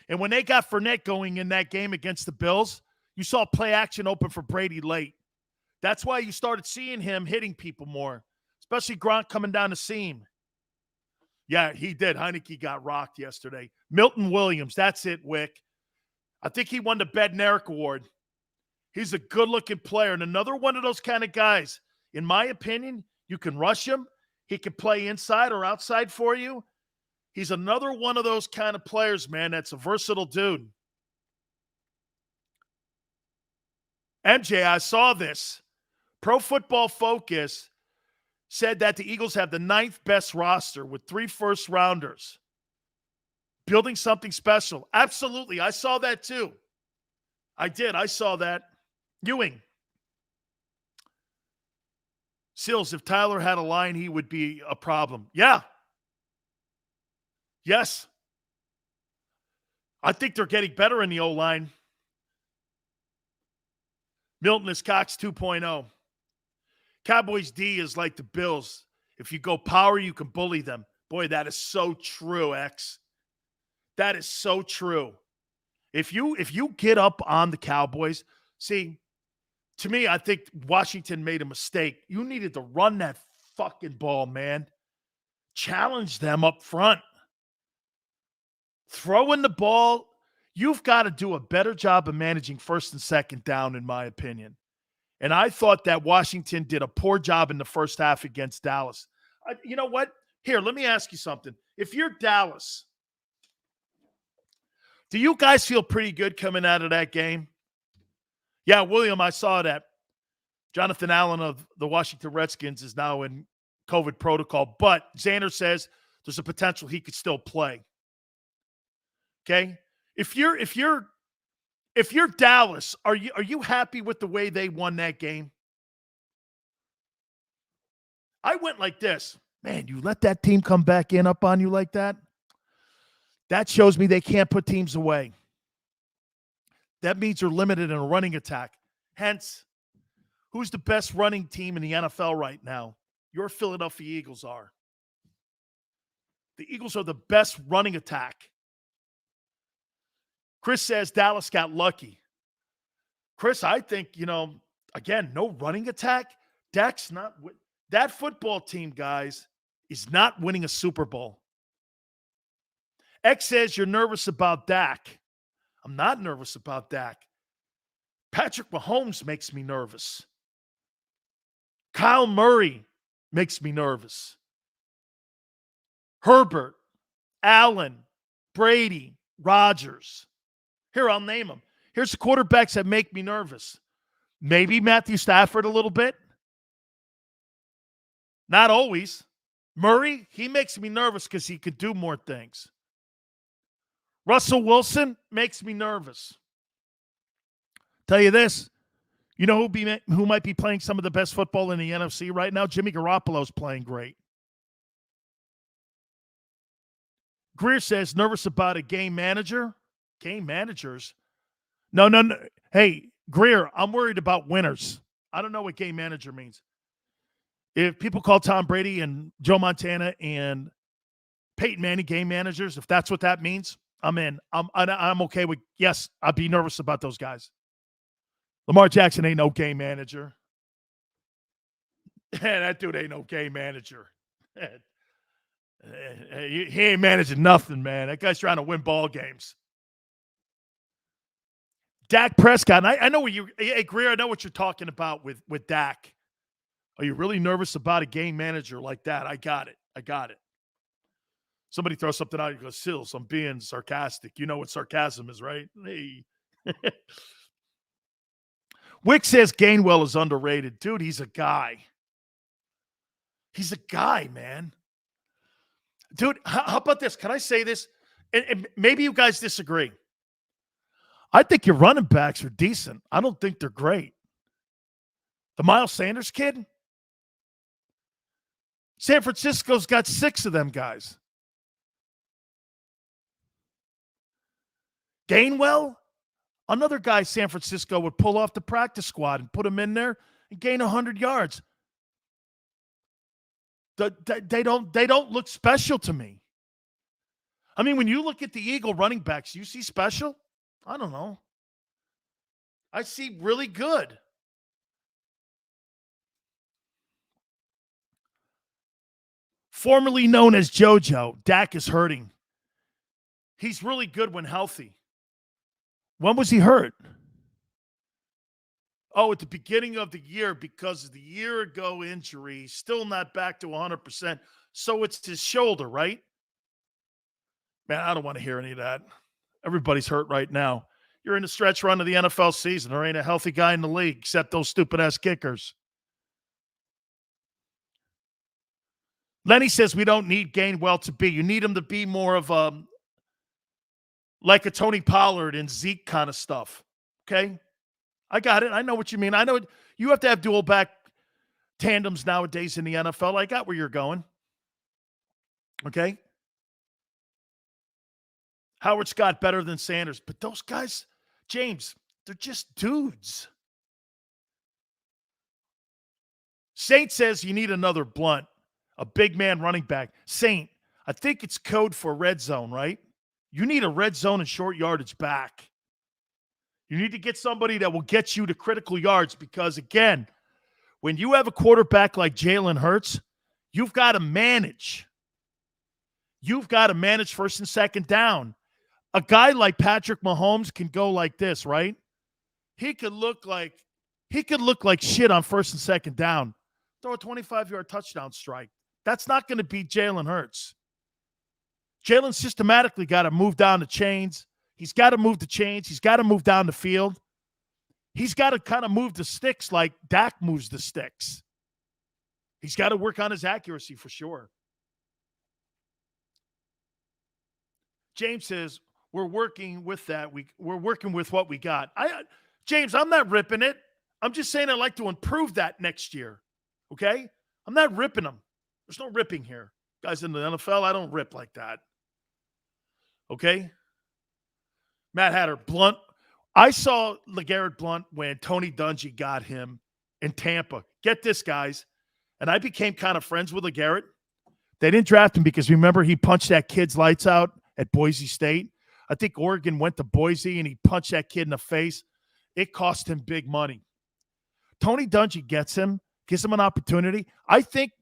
And when they got Fournette going in that game against the Bills, you saw play action open for Brady late. That's why you started seeing him hitting people more, especially Gronk coming down the seam. Yeah, he did. Heineke got rocked yesterday. Milton Williams, that's it, Wick. I think he won the Bednarik Award. He's a good-looking player, and another one of those kind of guys. In my opinion, you can rush him. He can play inside or outside for you. He's another one of those kind of players, man, that's a versatile dude. MJ, I saw this. Pro Football Focus said that the Eagles have the 9th best roster with 3 first-rounders. Building something special. Absolutely. I saw that too. I did. I saw that. Ewing. Sills, if Tyler had a line, he would be a problem. Yeah. Yes. I think they're getting better in the O-line. Milton is Cox 2.0. Cowboys D is like the Bills. If you go power, you can bully them. Boy, that is so true, X. That is so true. If you get up on the Cowboys, see, to me, I think Washington made a mistake. You needed to run that fucking ball, man. Challenge them up front. Throwing the ball, you've got to do a better job of managing first and second down, in my opinion. And I thought that Washington did a poor job in the first half against Dallas. You know what? Here, let me ask you something. If you're Dallas, do you guys feel pretty good coming out of that game? Yeah, William, I saw that. Jonathan Allen of the Washington Redskins is now in COVID protocol. But Xander says there's a potential he could still play. Okay? If you're Dallas, are you happy with the way they won that game? I went like this. Man, you let that team come back in up on you like that? That shows me they can't put teams away. That means they're limited in a running attack. Hence, who's the best running team in the NFL right now? Your Philadelphia Eagles are. The Eagles are the best running attack. Chris says Dallas got lucky. Chris, I think, again, no running attack. Dak's not – that football team, guys, is not winning a Super Bowl. X says you're nervous about Dak. I'm not nervous about Dak. Patrick Mahomes makes me nervous. Kyle Murray makes me nervous. Herbert, Allen, Brady, Rodgers. Here, I'll name them. Here's the quarterbacks that make me nervous. Maybe Matthew Stafford a little bit. Not always. Murray, he makes me nervous because he could do more things. Russell Wilson makes me nervous. Tell you this, you know who might be playing some of the best football in the NFC right now? Jimmy Garoppolo's playing great. Greer says, nervous about a game manager? Game managers? No. Hey, Greer, I'm worried about winners. I don't know what game manager means. If people call Tom Brady and Joe Montana and Peyton Manning game managers, if that's what that means, I'm in. I'm okay with, yes, I'd be nervous about those guys. Lamar Jackson ain't no game manager. That dude ain't no game manager. He ain't managing nothing, man. That guy's trying to win ball games. Dak Prescott, I know what hey, Greer, I know what you're talking about with Dak. Are you really nervous about a game manager like that? I got it. Somebody throws something out, you go, Sills, I'm being sarcastic. You know what sarcasm is, right? Hey. Wick says Gainwell is underrated. Dude, he's a guy. He's a guy, man. Dude, how about this? Can I say this? And maybe you guys disagree. I think your running backs are decent. I don't think they're great. The Miles Sanders kid? San Francisco's got 6 of them guys. Gainwell? Another guy San Francisco would pull off the practice squad and put him in there and gain 100 yards. They don't look special to me. I mean, when you look at the Eagle running backs, you see special? I don't know. I see really good. Formerly known as JoJo, Dak is hurting. He's really good when healthy. When was he hurt? Oh, at the beginning of the year because of the year ago injury. Still not back to 100%. So it's his shoulder, right? Man, I don't want to hear any of that. Everybody's hurt right now. You're in the stretch run of the NFL season. There ain't a healthy guy in the league except those stupid-ass kickers. Lenny says we don't need Gainwell to be. You need him to be more of like a Tony Pollard and Zeke kind of stuff. Okay? I got it. I know what you mean. I know you have to have dual back tandems nowadays in the NFL. I got where you're going. Okay? Howard Scott better than Sanders. But those guys, James, they're just dudes. Saint says you need another Blunt, a big man running back. Saint, I think it's code for red zone, right? You need a red zone and short yardage back. You need to get somebody that will get you to critical yards because, again, when you have a quarterback like Jalen Hurts, you've got to manage. You've got to manage first and second down. A guy like Patrick Mahomes can go like this, right? He could look like shit on first and second down. Throw a 25-yard touchdown strike. That's not going to beat Jalen Hurts. Jalen systematically got to move down the chains. He's got to move the chains. He's got to move down the field. He's got to kind of move the sticks like Dak moves the sticks. He's got to work on his accuracy for sure. James says, we're working with that. We're working with what we got. James, I'm not ripping it. I'm just saying I'd like to improve that next year. Okay? I'm not ripping them. There's no ripping here. Guys in the NFL, I don't rip like that. Okay? Matt Hatter, Blunt. I saw LeGarrette Blunt when Tony Dungy got him in Tampa. Get this, guys. And I became kind of friends with LeGarrette. They didn't draft him because, remember, he punched that kid's lights out at Boise State. I think Oregon went to Boise and he punched that kid in the face. It cost him big money. Tony Dungy gets him, gives him an opportunity. I think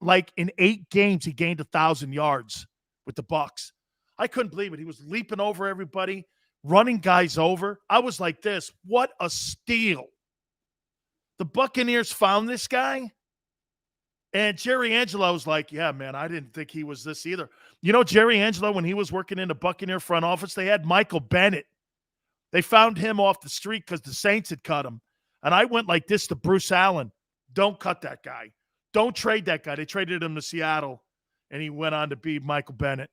like in 8 games, he gained 1,000 yards with the Bucs. I couldn't believe it. He was leaping over everybody, running guys over. I was like this. What a steal. The Buccaneers found this guy. And Jerry Angelo was like, yeah, man, I didn't think he was this either. You know, Jerry Angelo, when he was working in the Buccaneer front office, they had Michael Bennett. They found him off the street because the Saints had cut him. And I went like this to Bruce Allen. Don't cut that guy. Don't trade that guy. They traded him to Seattle, and he went on to be Michael Bennett.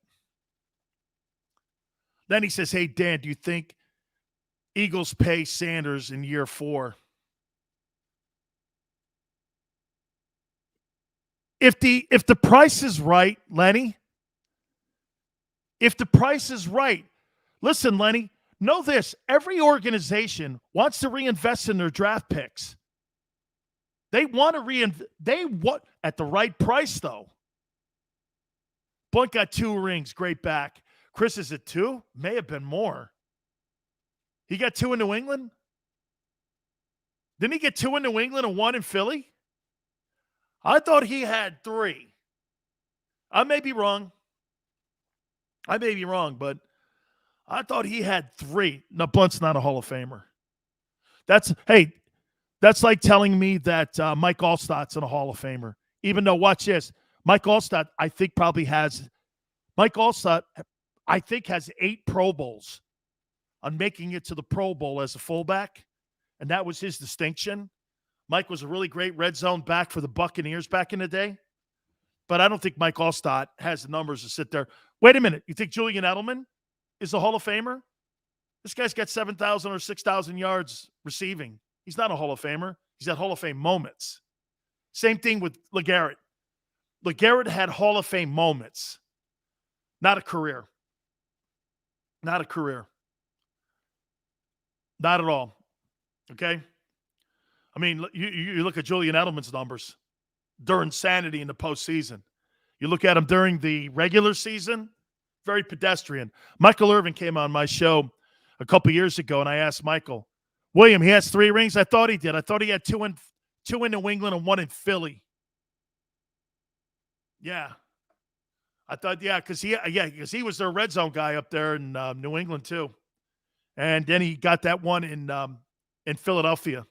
Then he says, hey, Dan, do you think Eagles pay Sanders in year 4? If the price is right, Lenny, if the price is right, listen, Lenny, know this. Every organization wants to reinvest in their draft picks. They want to reinvest. They want at the right price, though. Blunt got 2 rings. Great back. Chris is at 2? May have been more. He got 2 in New England? Didn't he get 2 in New England and 1 in Philly? I thought he had 3. I may be wrong. But I thought he had 3. No, Blunt's not a Hall of Famer. That's like telling me that Mike Allstott's in a Hall of Famer. Even though, watch this, Mike Allstott, I think has 8 Pro Bowls on making it to the Pro Bowl as a fullback, and that was his distinction. Mike was a really great red zone back for the Buccaneers back in the day, but I don't think Mike Allstott has the numbers to sit there. Wait a minute. You think Julian Edelman is a Hall of Famer? This guy's got 7,000 or 6,000 yards receiving. He's not a Hall of Famer. He's at Hall of Fame moments. Same thing with LeGarrette. LeGarrette had Hall of Fame moments, not a career. Not a career. Not at all. Okay? I mean, you look at Julian Edelman's numbers during sanity in the postseason. You look at him during the regular season, very pedestrian. Michael Irvin came on my show a couple years ago, and I asked Michael, William, he has 3 rings? I thought he did. I thought he had 2 in New England and 1 in Philly. Yeah. I thought, because he was their red zone guy up there in New England too. And then he got that one in Philadelphia.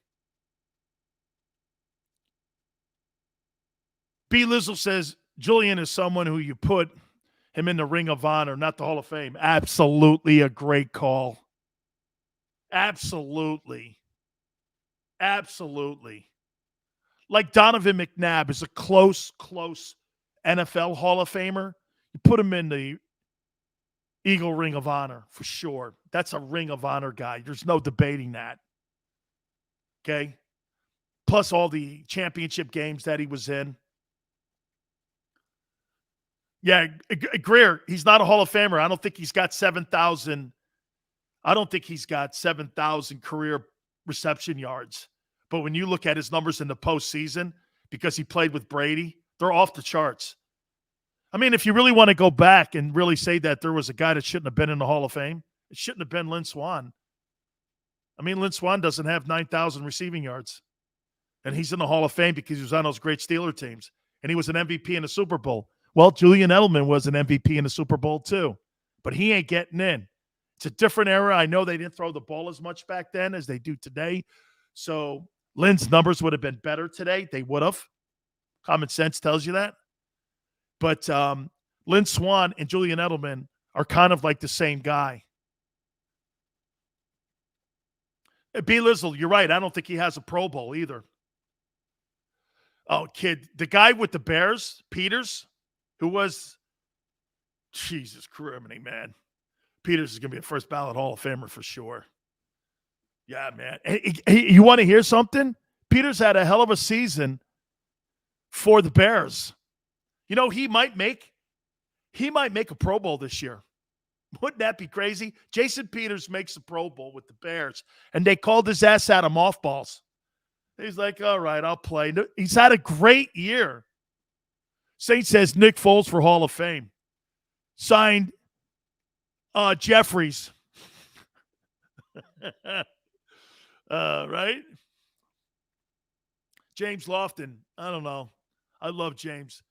B. Lizzle says, Julian is someone who you put him in the Ring of Honor, not the Hall of Fame. Absolutely a great call. Absolutely. Absolutely. Like Donovan McNabb is a close NFL Hall of Famer. You put him in the Eagle Ring of Honor for sure. That's a Ring of Honor guy. There's no debating that. Okay? Plus all the championship games that he was in. Yeah, Greer, he's not a Hall of Famer. I don't think he's got 7,000. I don't think he's got 7,000 career reception yards. But when you look at his numbers in the postseason, because he played with Brady, they're off the charts. I mean, if you really want to go back and really say that there was a guy that shouldn't have been in the Hall of Fame, it shouldn't have been Lynn Swann. I mean, Lynn Swann doesn't have 9,000 receiving yards. And he's in the Hall of Fame because he was on those great Steeler teams. And he was an MVP in the Super Bowl. Well, Julian Edelman was an MVP in the Super Bowl too. But he ain't getting in. It's a different era. I know they didn't throw the ball as much back then as they do today. So Lynn's numbers would have been better today. They would have. Common sense tells you that. But Lynn Swann and Julian Edelman are kind of like the same guy. B. Lizzle, you're right. I don't think he has a Pro Bowl either. Oh, kid, the guy with the Bears, Peters, who was, Jesus criminy, man. Peters is going to be a first ballot Hall of Famer for sure. Yeah, man. You want to hear something? Peters had a hell of a season for the Bears. You know, he might make a Pro Bowl this year. Wouldn't that be crazy? Jason Peters makes a Pro Bowl with the Bears, and they called his ass out of mothballs. He's like, all right, I'll play. He's had a great year. Saint says Nick Foles for Hall of Fame. Signed Jeffries. Right? James Lofton. I don't know. I love James.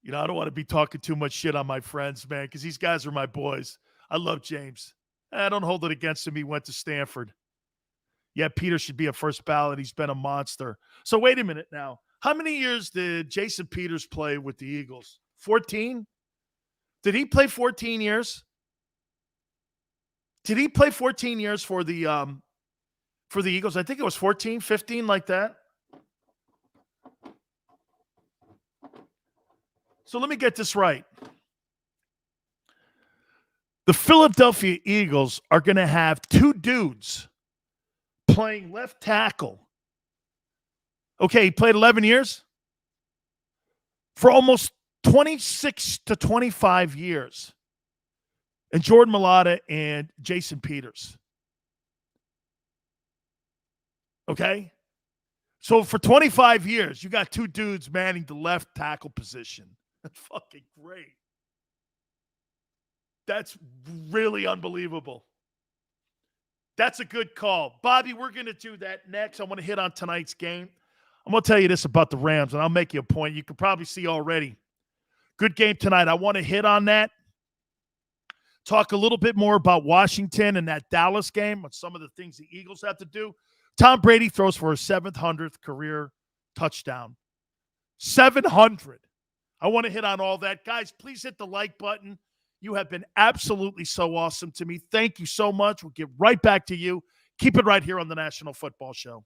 You know, I don't want to be talking too much shit on my friends, man, because these guys are my boys. I love James. I don't hold it against him. He went to Stanford. Yeah, Peter should be a first ballot. He's been a monster. So wait a minute now. How many years did Jason Peters play with the Eagles? 14? Did he play 14 years? Did he play 14 years for the Eagles? I think it was 14, 15, like that. So let me get this right. The Philadelphia Eagles are going to have two dudes playing left tackle. Okay, he played 11 years? For almost 26 to 25 years. And Jordan Mailata and Jason Peters. Okay? So for 25 years, you got two dudes manning the left tackle position. That's fucking great. That's really unbelievable. That's a good call. Bobby, we're going to do that next. I want to hit on tonight's game. I'm going to tell you this about the Rams, and I'll make you a point. You can probably see already. Good game tonight. I want to hit on that. Talk a little bit more about Washington and that Dallas game and some of the things the Eagles have to do. Tom Brady throws for his 700th career touchdown. 700. I want to hit on all that. Guys, please hit the like button. You have been absolutely so awesome to me. Thank you so much. We'll get right back to you. Keep it right here on the National Football Show.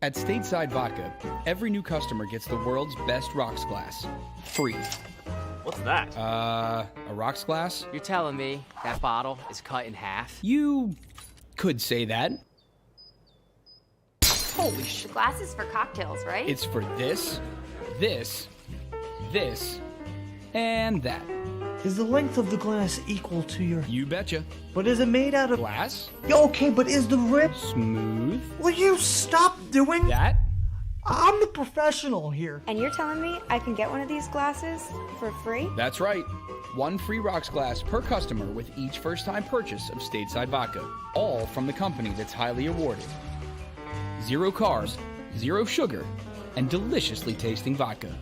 At Stateside Vodka, every new customer gets the world's best rocks glass. Free. What's that? A rocks glass? You're telling me that bottle is cut in half? You could say that. Holy shit. The glass is for cocktails, right? It's for this, and that. Is the length of the glass equal to your... You betcha. But is it made out of... Glass? Yeah, okay, but is the rib... Smooth? Will you stop doing... That? I'm the professional here. And you're telling me I can get one of these glasses for free? That's right. One free rocks glass per customer with each first-time purchase of Stateside Vodka. All from the company that's highly awarded. 0 carbs, 0 sugar, and deliciously tasting vodka.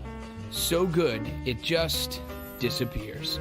So good, it just disappears.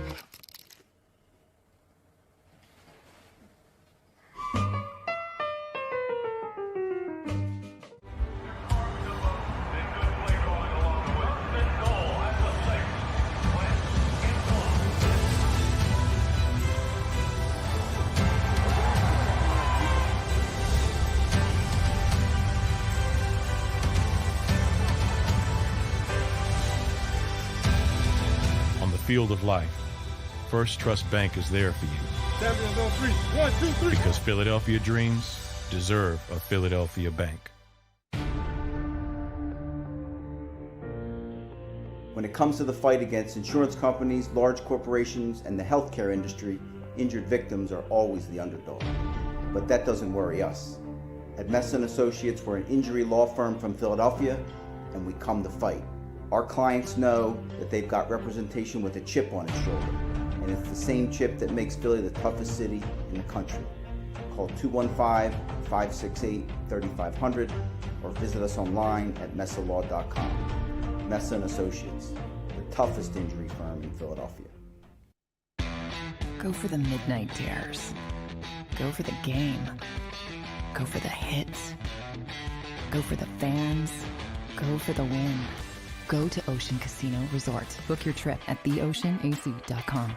Field of life, First Trust Bank is there for you. Champions on 3. 1, 2, 3. Because Philadelphia dreams deserve a Philadelphia bank. When it comes to the fight against insurance companies, large corporations, and the healthcare industry, injured victims are always the underdog. But that doesn't worry us. At Mesa & Associates, we're an injury law firm from Philadelphia, and we come to fight. Our clients know that they've got representation with a chip on its shoulder, and it's the same chip that makes Philly the toughest city in the country. Call 215-568-3500 or visit us online at mesalaw.com. Messa and Associates, the toughest injury firm in Philadelphia. Go for the midnight dares. Go for the game. Go for the hits. Go for the fans. Go for the win. Go to Ocean Casino Resort. Book your trip at theoceanac.com.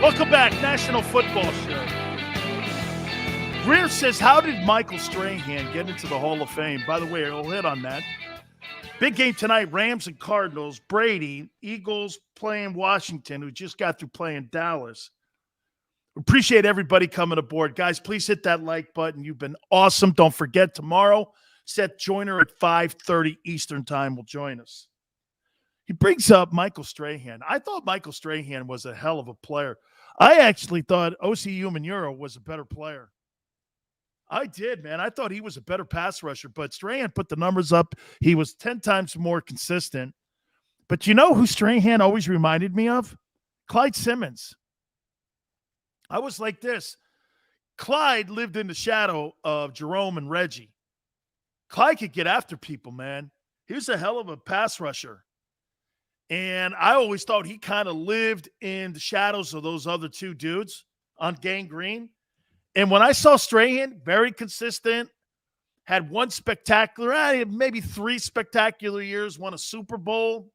Welcome back, National Football Show. Greer says, how did Michael Strahan get into the Hall of Fame? By the way, we'll hit on that. Big game tonight, Rams and Cardinals. Brady, Eagles playing Washington, who just got through playing Dallas. Appreciate everybody coming aboard. Guys, please hit that like button. You've been awesome. Don't forget, tomorrow, Seth Joyner at 5:30 Eastern Time will join us. He brings up Michael Strahan. I thought Michael Strahan was a hell of a player. I actually thought O.C. Umenyiora was a better player. I did, man. I thought he was a better pass rusher, but Strahan put the numbers up. He was 10 times more consistent. But you know who Strahan always reminded me of? Clyde Simmons. I was like this. Clyde lived in the shadow of Jerome and Reggie. Clyde could get after people, man. He was a hell of a pass rusher. And I always thought he kind of lived in the shadows of those other two dudes on Gang Green. And when I saw Strahan, very consistent, had one spectacular, maybe 3 spectacular years, won a Super Bowl.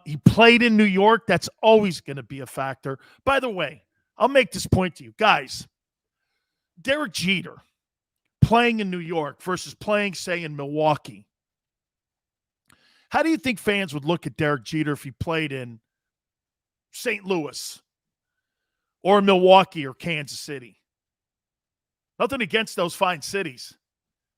He played in New York. That's always going to be a factor. By the way, I'll make this point to you. Guys, Derek Jeter playing in New York versus playing, say, in Milwaukee. How do you think fans would look at Derek Jeter if he played in St. Louis or Milwaukee or Kansas City? Nothing against those fine cities,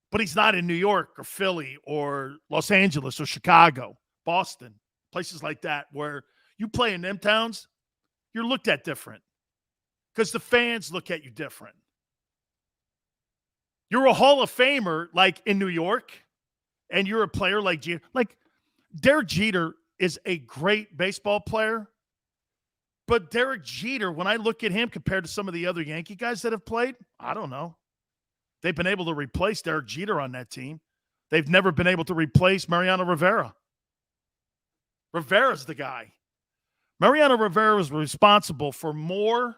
but he's not in New York or Philly or Los Angeles or Chicago, Boston, places like that where you play in them towns, you're looked at different because the fans look at you different. You're a Hall of Famer like in New York, and you're a player like Jeter. Like, Derek Jeter is a great baseball player, but Derek Jeter, when I look at him compared to some of the other Yankee guys that have played, I don't know. They've been able to replace Derek Jeter on that team. They've never been able to replace Mariano Rivera. Rivera's the guy. Mariano Rivera was responsible for more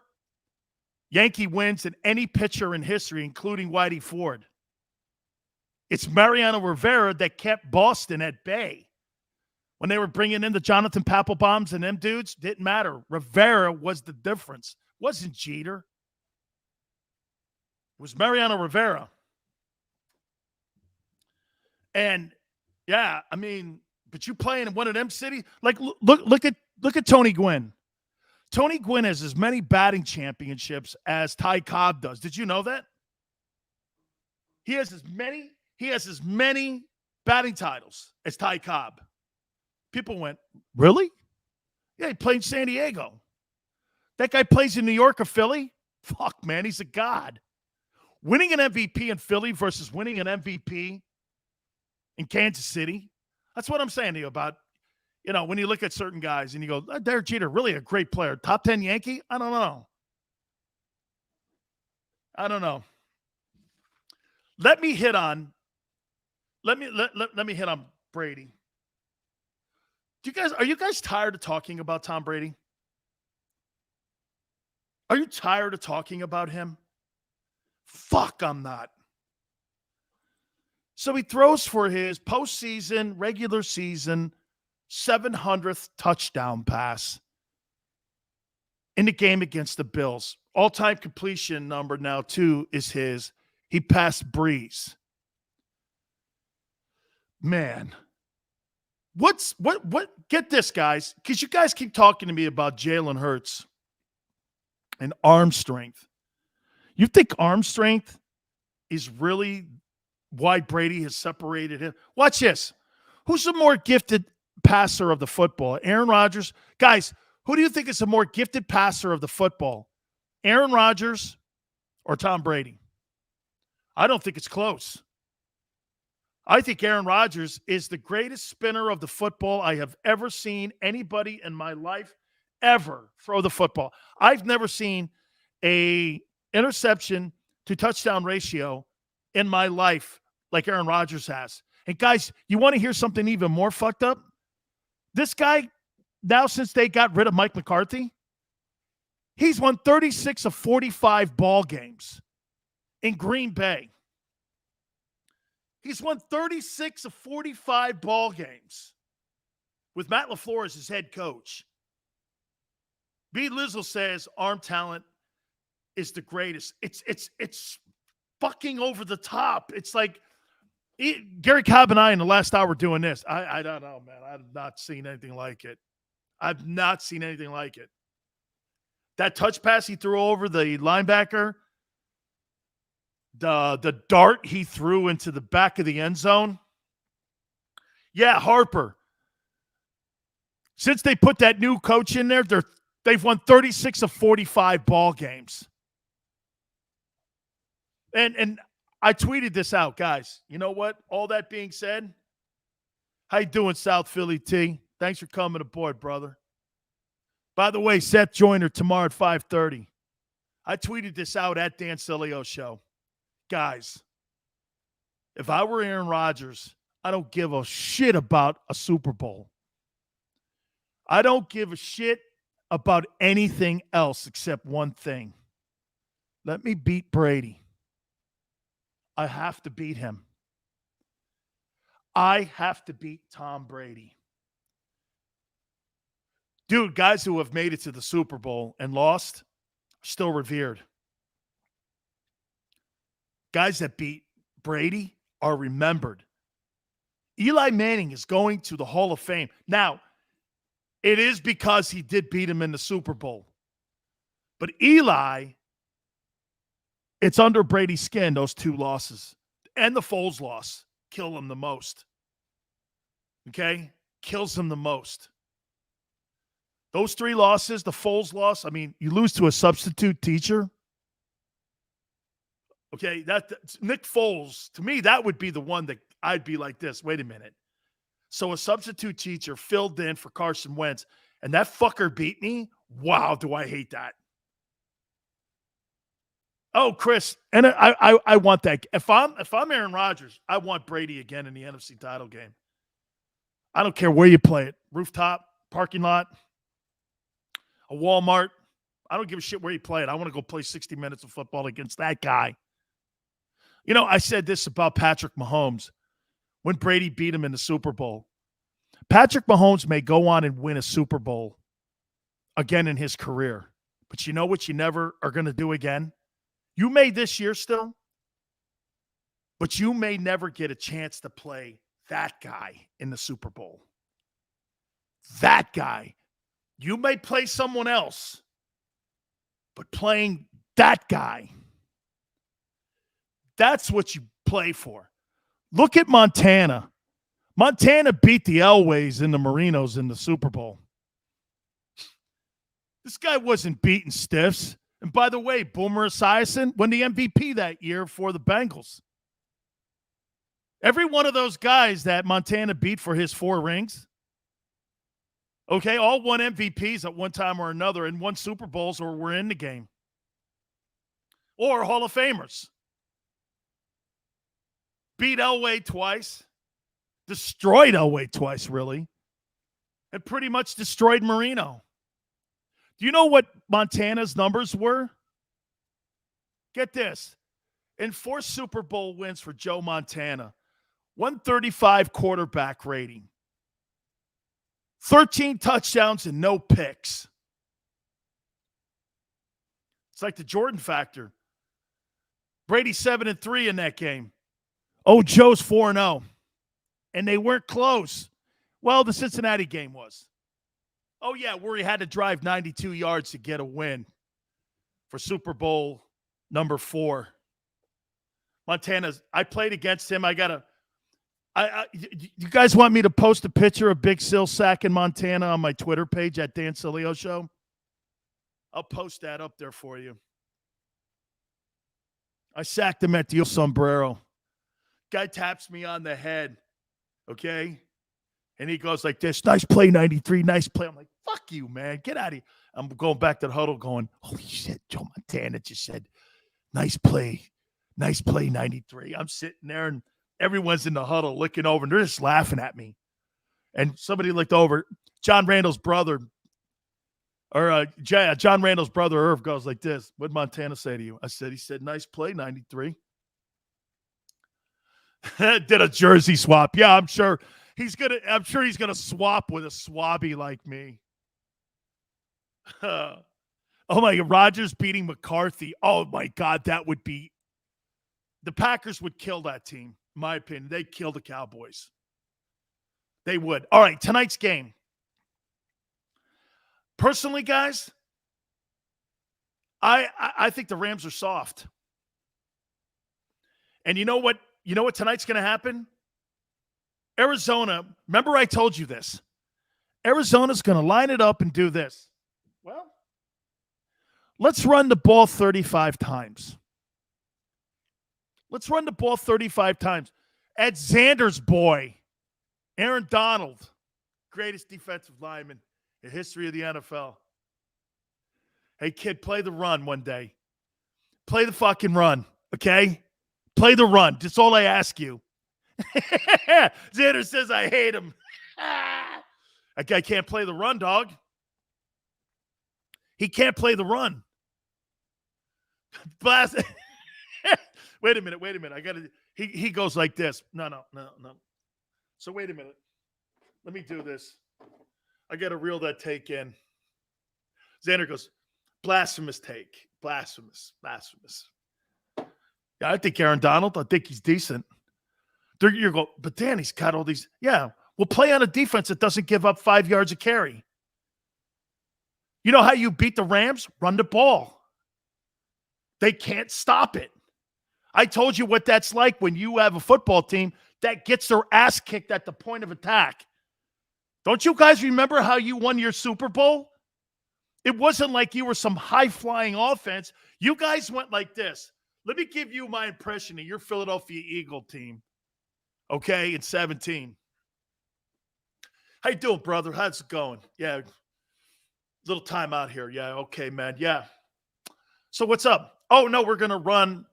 Yankee wins than any pitcher in history, including Whitey Ford. It's Mariano Rivera that kept Boston at bay. When they were bringing in the Jonathan Papelboms and them dudes, didn't matter. Rivera was the difference. It wasn't Jeter. It was Mariano Rivera. And, yeah, I mean, but you playing in one of them cities? Like, look at Tony Gwynn. Tony Gwynn has as many batting championships as Ty Cobb does. Did you know that? He has as many batting titles as Ty Cobb. People went, really? Yeah, he played in San Diego. That guy plays in New York or Philly? Fuck, man, he's a god. Winning an MVP in Philly versus winning an MVP in Kansas City. That's what I'm saying to you about, when you look at certain guys and you go, Derek Jeter, really a great player. Top 10 Yankee? I don't know. Let me hit on Brady. Are you guys tired of talking about Tom Brady? Are you tired of talking about him? Fuck, I'm not. So he throws for his postseason, regular season, 700th touchdown pass in the game against the Bills. All-time completion number now, too, is his. He passed Breeze. Man. What? Get this, guys, because you guys keep talking to me about Jalen Hurts and arm strength. You think arm strength is really why Brady has separated him? Watch this. Who's the more gifted passer of the football? Aaron Rodgers? Guys, who do you think is the more gifted passer of the football? Aaron Rodgers or Tom Brady? I don't think it's close. I think Aaron Rodgers is the greatest spinner of the football I have ever seen anybody in my life ever throw the football. I've never seen a interception to touchdown ratio in my life like Aaron Rodgers has. And guys, you want to hear something even more fucked up? This guy, now since they got rid of Mike McCarthy, he's won 36 of 45 ball games in Green Bay. He's won 36 of 45 ball games with Matt LaFleur as his head coach. B. Lizzle says arm talent is the greatest. It's fucking over the top. It's like Garry Cobb and I in the last hour doing this. I don't know, man. I've not seen anything like it. I've not seen anything like it. That touch pass he threw over the linebacker, the dart he threw into the back of the end zone. Yeah, Harper. Since they put that new coach in there, they've won 36 of 45 ball games. And I tweeted this out, guys. You know what? All that being said, how you doing, South Philly T? Thanks for coming aboard, brother. By the way, Seth Joyner tomorrow at 5:30. I tweeted this out at Dan Sileo Show. Guys, if I were Aaron Rodgers, I don't give a shit about a Super Bowl. I don't give a shit about anything else except one thing. Let me beat Brady. I have to beat him. I have to beat Tom Brady. Dude, guys who have made it to the Super Bowl and lost are still revered. Guys that beat Brady are remembered. Eli Manning is going to the Hall of Fame. Now, it is because he did beat him in the Super Bowl. But Eli, it's under Brady's skin, those two losses. And the Foles loss kill him the most. Okay? Kills him the most. Those three losses, the Foles loss, I mean, you lose to a substitute teacher. Okay, that's Nick Foles, to me, that would be the one that I'd be like this. Wait a minute. So a substitute teacher filled in for Carson Wentz, and that fucker beat me? Wow, do I hate that. Oh, Chris, and I want that. If I'm Aaron Rodgers, I want Brady again in the NFC title game. I don't care where you play it. Rooftop, parking lot, a Walmart. I don't give a shit where you play it. I want to go play 60 minutes of football against that guy. You know, I said this about Patrick Mahomes when Brady beat him in the Super Bowl. Patrick Mahomes may go on and win a Super Bowl again in his career. But you know what you never are going to do again? You may this year still, but you may never get a chance to play that guy in the Super Bowl. That guy. You may play someone else, but playing that guy, that's what you play for. Look at Montana. Montana beat the Elways and the Marinos in the Super Bowl. This guy wasn't beating stiffs. And by the way, Boomer Esiason won the MVP that year for the Bengals. Every one of those guys that Montana beat for his 4 rings, okay, all won MVPs at one time or another and won Super Bowls or were in the game. Or Hall of Famers. Beat Elway twice. Destroyed Elway twice, really. And pretty much destroyed Marino. Do you know what Montana's numbers were? Get this. In 4 Super Bowl wins for Joe Montana, 135 quarterback rating, 13 touchdowns and no picks. It's like the Jordan factor. Brady 7-3 in that game. Oh, Joe's 4-0. And they weren't close. Well, the Cincinnati game was. Oh, yeah, where he had to drive 92 yards to get a win for Super Bowl number 4. Montana's, I played against him. You guys want me to post a picture of Big Sil Sack in Montana on my Twitter page at Dan Sileo Show? I'll post that up there for you. I sacked him at the Sombrero. Guy taps me on the head, okay? And he goes like this, nice play, 93, nice play. I'm like, fuck you, man. Get out of here. I'm going back to the huddle going, holy shit, Joe Montana just said, nice play, 93. I'm sitting there, and everyone's in the huddle looking over, and they're just laughing at me. And somebody looked over. John Randall's brother, John Randall's brother, Irv, goes like this. What'd Montana say to you? He said, nice play, 93. Did a jersey swap. Yeah, I'm sure he's gonna swap with a swabby like me. Oh my God, Rodgers beating McCarthy. Oh my God, that would be the Packers would kill that team, in my opinion. They'd kill the Cowboys. They would. All right, tonight's game. Personally, guys, I think the Rams are soft. And you know what? You know what tonight's going to happen? Arizona, remember I told you this. Arizona's going to line it up and do this. Well, let's run the ball 35 times. Let's run the ball 35 times. Ed Xander's boy, Aaron Donald, greatest defensive lineman in the history of the NFL. Hey, kid, play the run one day. Play the fucking run, okay? Play the run. That's all I ask you. Xander says I hate him. That guy can't play the run, dog. He can't play the run. Blast. Wait a minute. I got to. He goes like this. No. So wait a minute. Let me do this. I got to reel that take in. Xander goes, blasphemous take. Blasphemous. Yeah, I think Aaron Donald, I think he's decent. You go, but Dan, he's got all these. Yeah, we'll play on a defense that doesn't give up 5 yards a carry. You know how you beat the Rams? Run the ball. They can't stop it. I told you what that's like when you have a football team that gets their ass kicked at the point of attack. Don't you guys remember how you won your Super Bowl? It wasn't like you were some high-flying offense. You guys went like this. Let me give you my impression of your Philadelphia Eagle team, okay, in 17. How you doing, brother? How's it going? Yeah, little time out here. Yeah, okay, man. Yeah. So what's up? Oh, no, we're going to run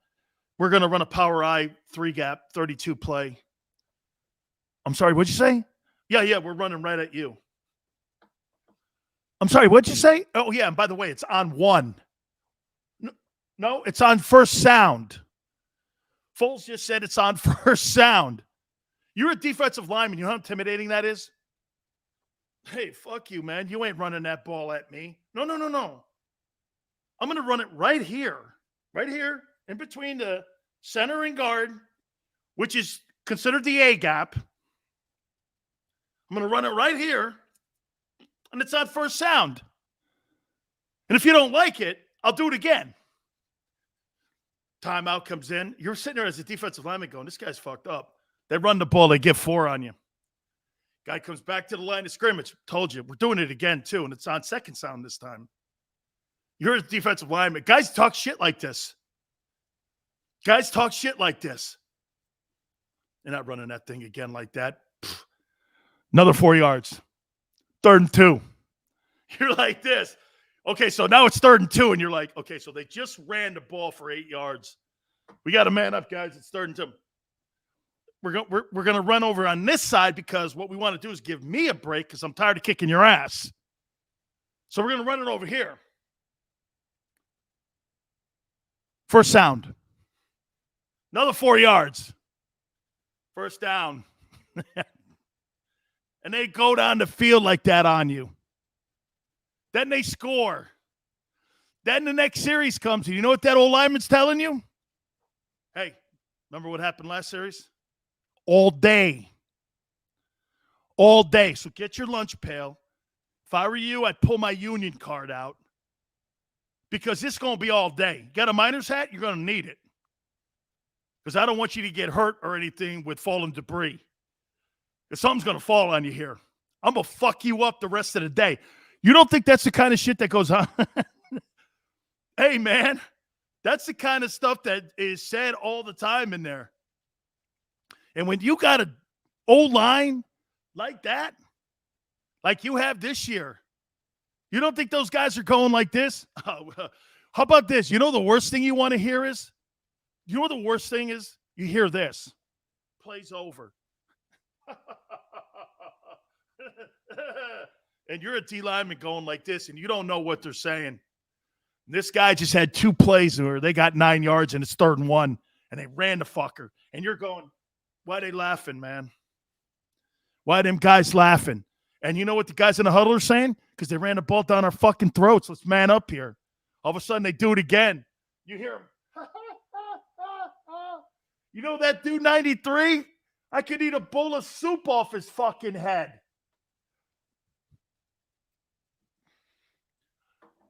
a power I 3-gap 32 play. I'm sorry, what'd you say? Yeah, we're running right at you. I'm sorry, what'd you say? Oh, yeah, and by the way, it's on 1. No, it's on first sound. Foles just said it's on first sound. You're a defensive lineman. You know how intimidating that is? Hey, fuck you, man. You ain't running that ball at me. No. I'm going to run it right here, in between the center and guard, which is considered the A gap. I'm going to run it right here, and it's on first sound. And if you don't like it, I'll do it again. Timeout comes in. You're sitting there as a defensive lineman going, this guy's fucked up. They run the ball. They get 4 on you. Guy comes back to the line of scrimmage. Told you. We're doing it again, too, and it's on second sound this time. You're a defensive lineman. Guys talk shit like this. They're not running that thing again like that. Pfft. Another 4 yards. 3rd and 2. You're like this. Okay, so now it's 3rd and 2, and you're like, okay, so they just ran the ball for 8 yards. We got to man up, guys. It's 3rd and 2. We're going to run over on this side because what we want to do is give me a break because I'm tired of kicking your ass. So we're going to run it over here. First sound. Another 4 yards. First down. And they go down the field like that on you. Then they score. Then the next series comes. And you know what that old lineman's telling you? Hey, remember what happened last series? All day. So get your lunch pail. If I were you, I'd pull my union card out. Because this is going to be all day. You got a miner's hat? You're going to need it. Because I don't want you to get hurt or anything with falling debris. If something's going to fall on you here, I'm going to fuck you up the rest of the day. You don't think that's the kind of shit that goes on? Hey, man, that's the kind of stuff that is said all the time in there. And when you got an O-line like that, like you have this year, you don't think those guys are going like this? How about this? You know the worst thing you want to hear is? You know what the worst thing is? You hear this. Play's over. And you're a D lineman going like this, and you don't know what they're saying. This guy just had 2 plays where they got 9 yards, and it's 3rd and 1, and they ran the fucker. And you're going, why are they laughing, man? Why are them guys laughing? And you know what the guys in the huddle are saying? Because they ran the ball down our fucking throats. Let's man up here. All of a sudden, they do it again. You hear them. You know that dude 93? I could eat a bowl of soup off his fucking head.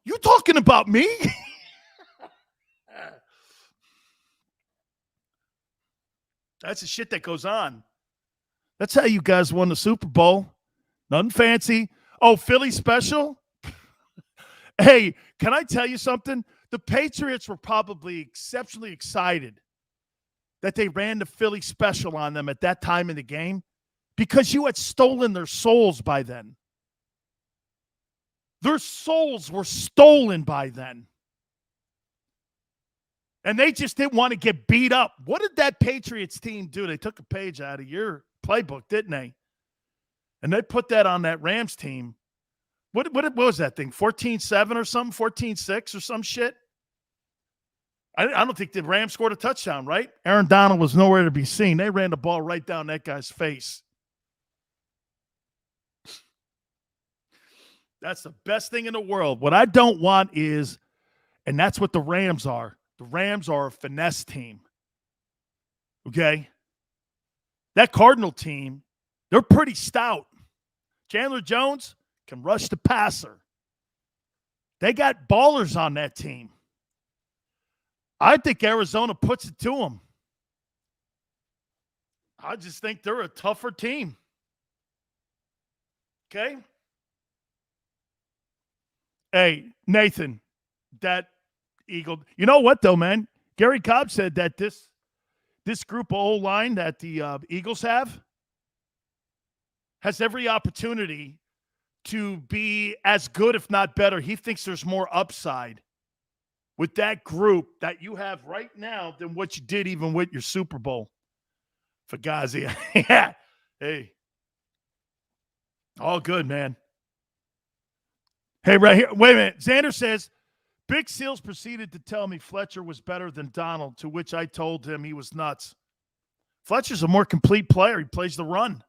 You talking about me? That's the shit that goes on. That's how you guys won the Super Bowl. Nothing fancy. Oh, Philly special? Hey, can I tell you something? The Patriots were probably exceptionally excited that they ran the Philly special on them at that time in the game because you had stolen their souls by then. Their souls were stolen by then. And they just didn't want to get beat up. What did that Patriots team do? They took a page out of your playbook, didn't they? And they put that on that Rams team. What was that thing? 14-7 or something? 14-6 or some shit? I don't think the Rams scored a touchdown, right? Aaron Donald was nowhere to be seen. They ran the ball right down that guy's face. That's the best thing in the world. What I don't want is, and that's what the Rams are. The Rams are a finesse team. Okay? That Cardinal team, they're pretty stout. Chandler Jones can rush the passer. They got ballers on that team. I think Arizona puts it to them. I just think they're a tougher team. Okay? Hey, Nathan, that Eagle. You know what, though, man? Garry Cobb said that this group of O-line that the Eagles have has every opportunity to be as good, if not better. He thinks there's more upside with that group that you have right now than what you did even with your Super Bowl. Fugazi. Yeah. Hey. All good, man. Hey, right here. Wait a minute. Xander says, Big Seals proceeded to tell me Fletcher was better than Donald, to which I told him he was nuts. Fletcher's a more complete player. He plays the run.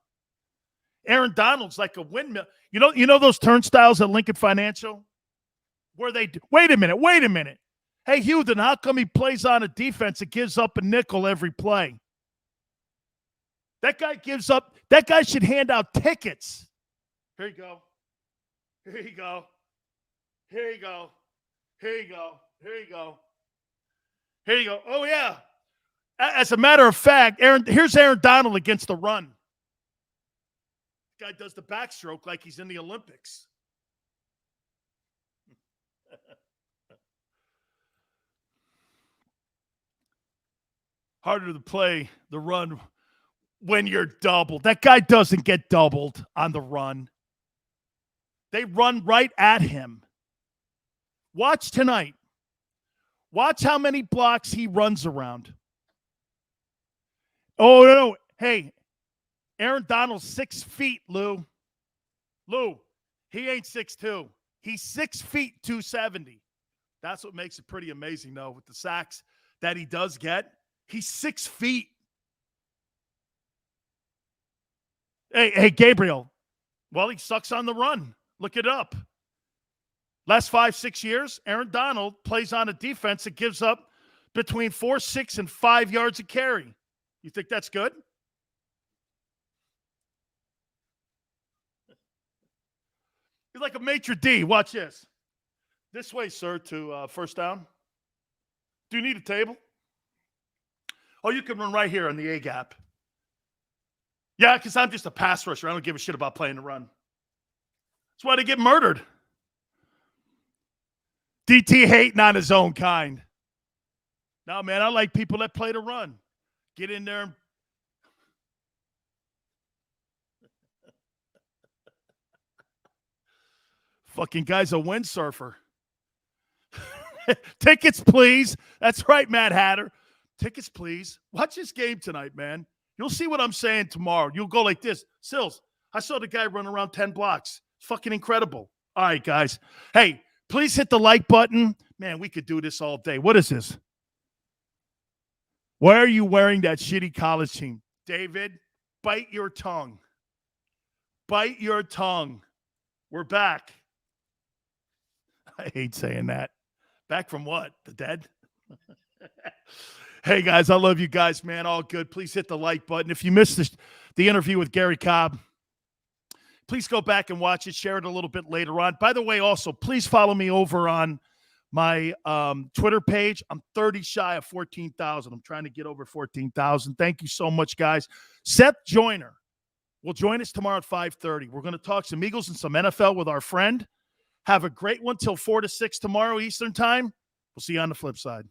Aaron Donald's like a windmill. You know those turnstiles at Lincoln Financial? Where they do, wait a minute. Hey, Hugh, how come he plays on a defense that gives up a nickel every play? That guy should hand out tickets. Here you go. Here you go. Here you go. Here you go. Here you go. Here you go. Oh, yeah. As a matter of fact, here's Aaron Donald against the run. This guy does the backstroke like he's in the Olympics. Harder to play the run when you're doubled. That guy doesn't get doubled on the run. They run right at him. Watch tonight. Watch how many blocks he runs around. Oh, no. Hey, Aaron Donald's 6 feet, Lou. Lou, he ain't 6'2". He's 6 feet, 270. That's what makes it pretty amazing, though, with the sacks that he does get. He's 6 feet. Hey, Gabriel. Well, he sucks on the run. Look it up. Last 5-6 years, Aaron Donald plays on a defense that gives up between 4, 6, and 5 yards a carry. You think that's good? He's like a maitre d'. Watch this. This way, sir, to first down. Do you need a table? Oh, you can run right here on the A-gap. Yeah, because I'm just a pass rusher. I don't give a shit about playing the run. That's why they get murdered. DT hating on his own kind. No, man, I like people that play the run. Get in there. Fucking guy's a windsurfer. Tickets, please. That's right, Mad Hatter. Tickets, please. Watch this game tonight, man. You'll see what I'm saying tomorrow. You'll go like this. Sills, I saw the guy run around 10 blocks. Fucking incredible. All right, guys. Hey, please hit the like button. Man, we could do this all day. What is this? Why are you wearing that shitty college team? David, bite your tongue. Bite your tongue. We're back. I hate saying that. Back from what? The dead? Hey, guys, I love you guys, man. All good. Please hit the like button. If you missed the interview with Garry Cobb, please go back and watch it. Share it a little bit later on. By the way, also, please follow me over on my Twitter page. I'm 30 shy of 14,000. I'm trying to get over 14,000. Thank you so much, guys. Seth Joyner will join us tomorrow at 5:30. We're going to talk some Eagles and some NFL with our friend. Have a great one till 4 to 6 tomorrow Eastern time. We'll see you on the flip side.